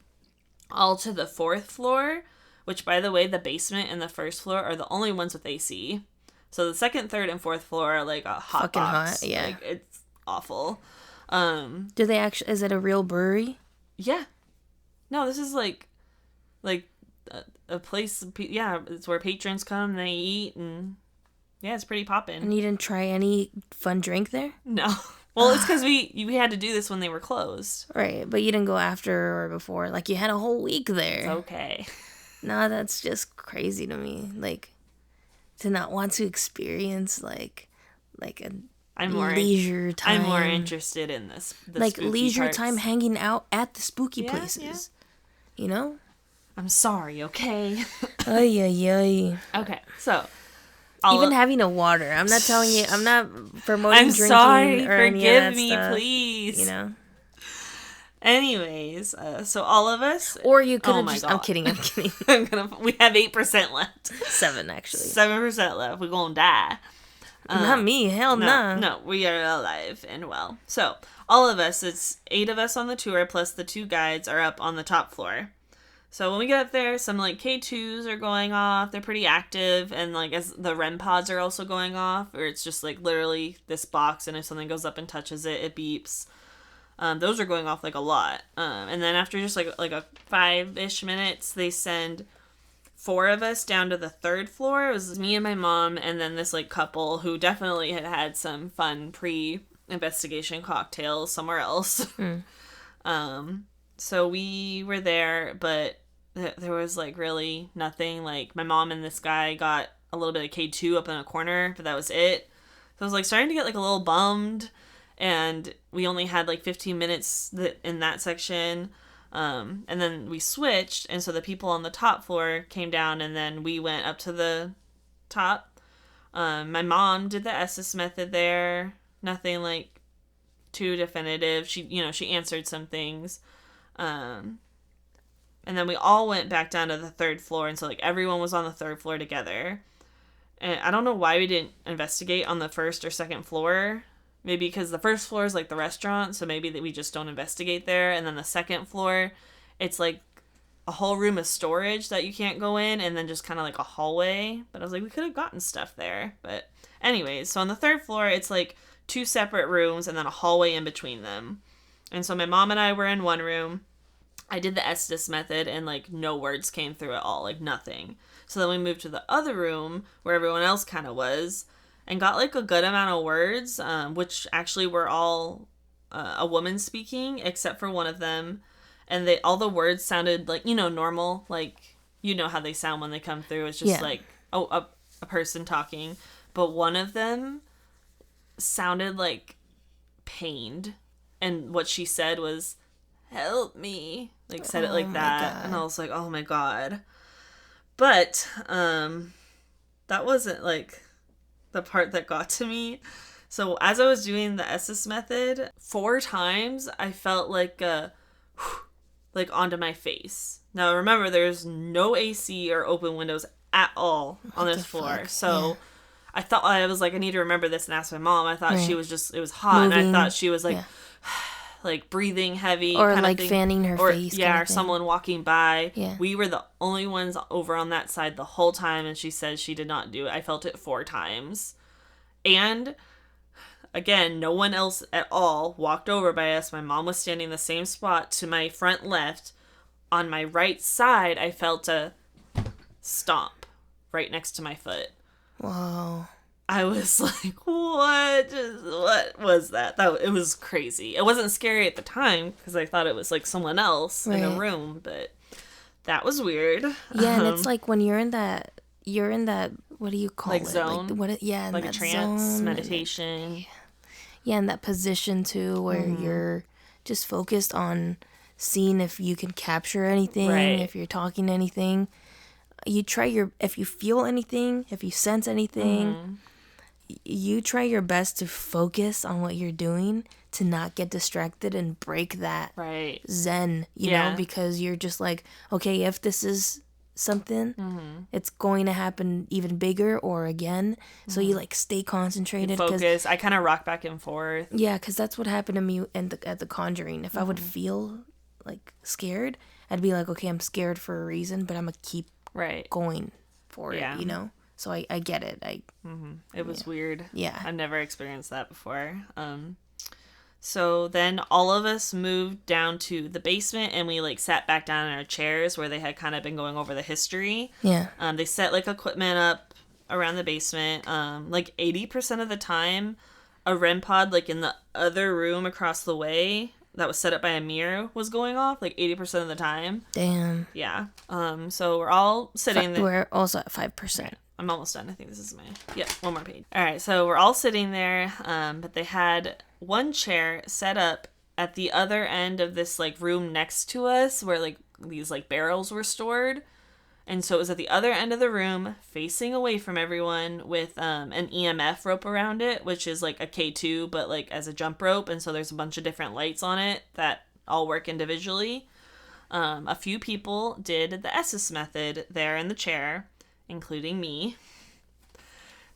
all to the 4th floor, which, by the way, the basement and the 1st floor are the only ones with AC. So the 2nd, 3rd, and 4th floor are like a hot fucking box. Hot, yeah. Like, it's awful. Do they actually? Is it a real brewery? Yeah. No, this is like a place. Yeah, it's where patrons come and they eat, and yeah, it's pretty poppin'. And you didn't try any fun drink there? No. Well, it's because we had to do this when they were closed. Right, but you didn't go after or before. Like, you had a whole week there. It's okay. No, that's just crazy to me. Like, to not want to experience like a leisure time. I'm more interested in this. Like leisure time hanging out at the spooky places. Yeah. You know? I'm sorry, okay? Ay, ay, ay. Okay, so. Even having a water. I'm not telling you. I'm not promoting I'm drinking sorry, or any forgive of that me, stuff, please. You know? Anyways, so all of us... Or you could have just... God. I'm kidding. We have 8% left. 7, actually. 7% left. We're gonna die. Not me. Hell no. No, we are alive and well. So, all of us, it's 8 of us on the tour, plus the 2 guides are up on the top floor. So when we get up there, some, like, K2s are going off. They're pretty active. And, like, as the REM pods are also going off. Or it's just, like, literally this box. And if something goes up and touches it, it beeps. Those are going off, like, a lot. And then after just, like a 5-ish minutes, they send 4 of us down to the 3rd floor. It was me and my mom, and then this, like, couple who definitely had some fun pre-investigation cocktails somewhere else. So we were there, but there was, like, really nothing. Like, my mom and this guy got a little bit of K2 up in a corner, but that was it. So I was, like, starting to get, like, a little bummed. And we only had, like, 15 minutes in that section. And then we switched. And so the people on the top floor came down. And then we went up to the top. My mom did the Estes method there. Nothing, like, too definitive. She answered some things. And then we all went back down to the 3rd floor. And so, like, everyone was on the 3rd floor together. And I don't know why we didn't investigate on the 1st or 2nd floor. Maybe because the 1st floor is, like, the restaurant, so maybe that we just don't investigate there. And then the 2nd floor, it's, like, a whole room of storage that you can't go in, and then just kind of, like, a hallway. But I was like, we could have gotten stuff there. But anyways, so on the 3rd floor, it's, like, 2 separate rooms and then a hallway in between them. And so my mom and I were in one room. I did the Estes method, and, like, no words came through at all. Like, nothing. So then we moved to the other room, where everyone else kind of was, and got, like, a good amount of words, which actually were all a woman speaking, except for one of them. And all the words sounded like, normal. Like, how they sound when they come through. It's just like, a person talking. But one of them sounded, like, pained. And what she said was, help me. Like, said it like that. God. And I was like, oh my God. But, that wasn't, like, the part that got to me. So as I was doing the Estes method, 4 times I felt like onto my face. Now remember, there's no AC or open windows at all on this floor. Fuck? So yeah. I was like, I need to remember this and ask my mom. I thought she was it was hot. Moving. And I thought she was like, like breathing heavy, or kind like of thing. fanning her face. Yeah, or someone walking by. Yeah. We were the only ones over on that side the whole time, and she said she did not do it. I felt it 4 times. And again, no one else at all walked over by us. My mom was standing the same spot to my front left. On my right side, I felt a stomp right next to my foot. Whoa. I was like, what was that? It was crazy. It wasn't scary at the time because I thought it was like someone else in a room, but that was weird. Yeah, and it's like when you're in that, what do you call like it? Zone? Like zone? Like a trance, zone, meditation. Yeah, in that position too where you're just focused on seeing if you can capture anything, if you're talking anything. You try if you feel anything, if you sense anything, you try your best to focus on what you're doing to not get distracted and break that zen, you know, because you're just like, okay, if this is something, it's going to happen even bigger or again. So you like stay concentrated. Focus. I kind of rock back and forth. Yeah, because that's what happened to me at the Conjuring. If I would feel like scared, I'd be like, okay, I'm scared for a reason, but I'm going to keep going for it, you know? So I get it. It was weird. Yeah. I've never experienced that before. So then all of us moved down to the basement and we like sat back down in our chairs where they had kind of been going over the history. Yeah. They set like equipment up around the basement. Like 80% of the time, a REM pod like in the other room across the way that was set up by a mirror was going off like 80% of the time. Damn. Yeah. So we're all sitting there. We're also at 5%. I'm almost done. I think this is one more page. All right, so we're all sitting there, but they had one chair set up at the other end of this like room next to us where like these like barrels were stored. And so it was at the other end of the room, facing away from everyone with an EMF rope around it, which is like a K2, but like as a jump rope. And so there's a bunch of different lights on it that all work individually. A few people did the Esses method there in the chair, including me.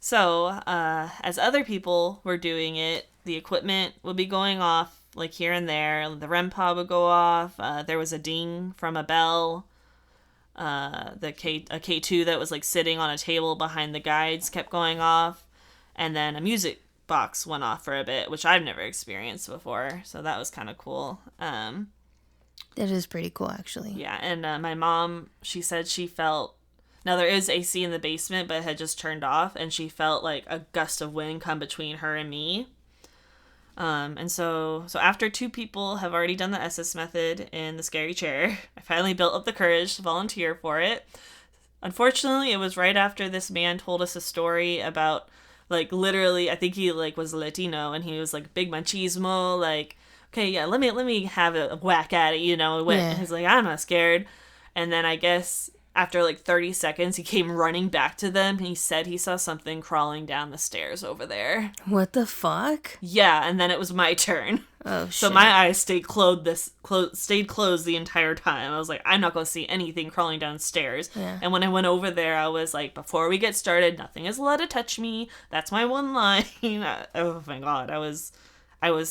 So, as other people were doing it, the equipment would be going off, like, here and there. The REM pod would go off. There was a ding from a bell. A K2 that was, like, sitting on a table behind the guides kept going off. And then a music box went off for a bit, which I've never experienced before. So that was kind of cool. That is pretty cool, actually. Yeah, and my mom, she said she felt... Now, there is AC in the basement, but it had just turned off, and she felt like a gust of wind come between her and me. And so after 2 people have already done the SS method in the scary chair, I finally built up the courage to volunteer for it. Unfortunately, it was right after this man told us a story about, like, literally, I think he, like, was Latino, and he was, like, big machismo, like, okay, yeah, let me have a whack at it, you know, and he's like, I'm not scared. And then I guess... After like 30 seconds, he came running back to them. He said he saw something crawling down the stairs over there. What the fuck? Yeah, and then it was my turn. Oh, shit. So my eyes stayed closed the entire time. I was like, I'm not going to see anything crawling downstairs. Yeah. And when I went over there, I was like, before we get started, nothing is allowed to touch me. That's my one line. Oh my god, I was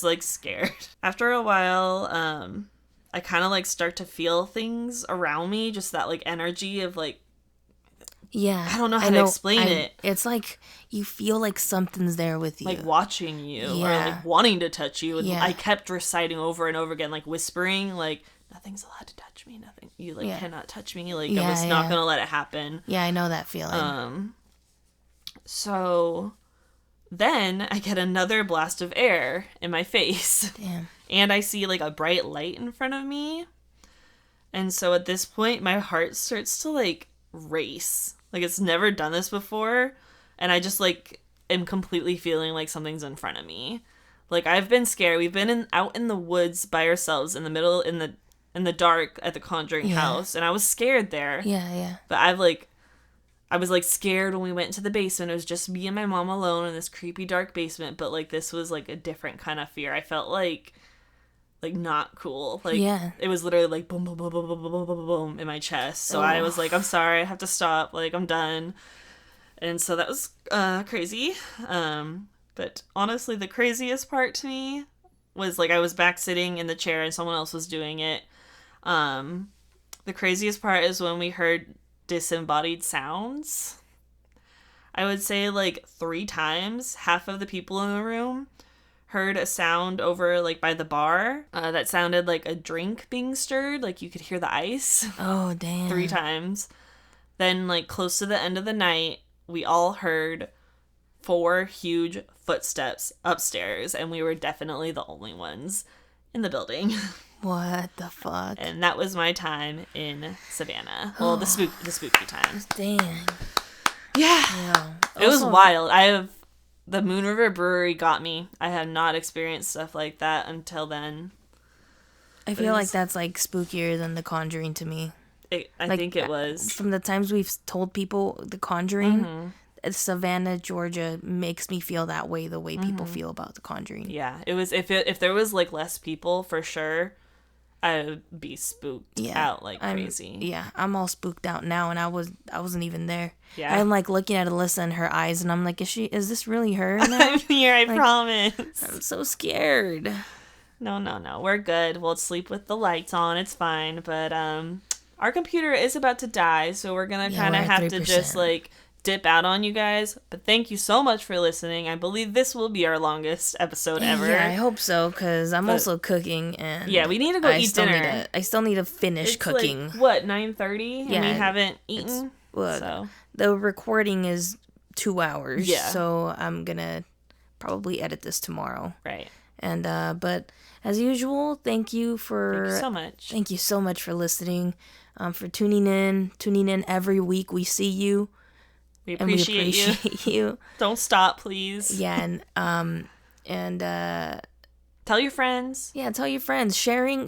like scared. After a while, I kind of, like, start to feel things around me, just that, like, energy of, like... Yeah. I don't know how to explain it. It's like you feel like something's there with you. Like, watching you, or, like, wanting to touch you. Yeah. I kept reciting over and over again, like, whispering, like, nothing's allowed to touch me, nothing. You, like, cannot touch me. Like, I was not gonna let it happen. Yeah, I know that feeling. So... Then I get another blast of air in my face. Damn. And I see, like, a bright light in front of me. And so at this point, my heart starts to, like, race. Like, it's never done this before. And I just, like, am completely feeling like something's in front of me. Like, I've been scared. We've been out in the woods by ourselves in the middle, in the dark at the Conjuring house. And I was scared there. Yeah. But I was, like, scared when we went into the basement. It was just me and my mom alone in this creepy, dark basement. But, like, this was, like, a different kind of fear. I felt, like, not cool. Like, it was literally, like, boom, boom, boom, boom, boom, boom, boom, boom, boom in my chest. So I was like, I'm sorry. I have to stop. Like, I'm done. And so that was crazy. But honestly, the craziest part to me was like I was back sitting in the chair and someone else was doing it. The craziest part is when we heard disembodied sounds. I would say like 3 times, half of the people in the room heard a sound over like by the bar that sounded like a drink being stirred, like you could hear the ice. Oh, damn. 3 times. Then like close to the end of the night, we all heard 4 huge footsteps upstairs, and we were definitely the only ones in the building. What the fuck? And that was my time in Savannah. Well, the spooky time. Dang. Yeah. It was wild. The Moon River Brewery got me. I have not experienced stuff like that until then. I feel like that's like spookier than The Conjuring to me. I think it was. From the times we've told people The Conjuring, Savannah, Georgia makes me feel that way, the way people feel about The Conjuring. Yeah, it was. If there was like less people, for sure, I would be spooked out like crazy. I'm all spooked out now, and I wasn't even there. Yeah, I'm like looking at Alyssa in her eyes, and I'm like, is this really her now? I'm here, I promise. I'm so scared. No, we're good. We'll sleep with the lights on. It's fine. But our computer is about to die, so we're gonna kind of have 3%. To just like dip out on you guys. But thank you so much for listening. I believe this will be our longest episode ever. Yeah, I hope so, because I'm also cooking, and we need to go eat dinner. I still need to finish cooking. Like, 9:30? And we haven't eaten. So the recording is 2 hours. Yeah. So I'm gonna probably edit this tomorrow. Right. And but as usual, thank you so much. Thank you so much for listening, for tuning in every week. We see you. We appreciate you. Don't stop, please. Yeah, and tell your friends. Yeah, tell your friends. Sharing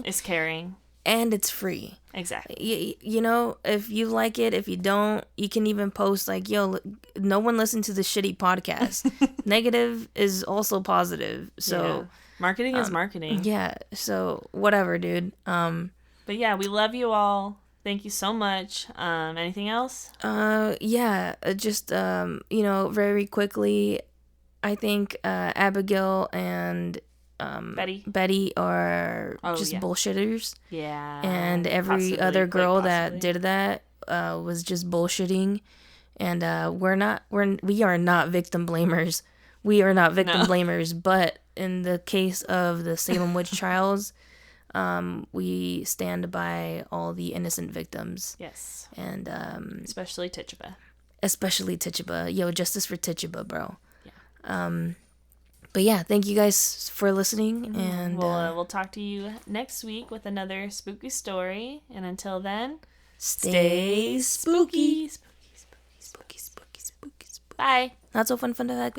is caring, and it's free. Exactly. You know, if you like it, if you don't, you can even post like, "Yo, no one listened to the shitty podcast." Negative is also positive. So marketing is marketing. Yeah. So whatever, dude. But yeah, we love you all. Thank you so much. Anything else? Just very quickly, I think Abigail and Betty are bullshitters. Yeah. And every other girl that did that was just bullshitting. And we are not victim blamers. We are not victim blamers, but in the case of the Salem Witch Trials, we stand by all the innocent victims. Yes. And especially Tituba. Yo, justice for Tituba, bro. Yeah. But yeah, thank you guys for listening, and we'll talk to you next week with another spooky story. And until then, stay spooky. Bye. Not so fun to that.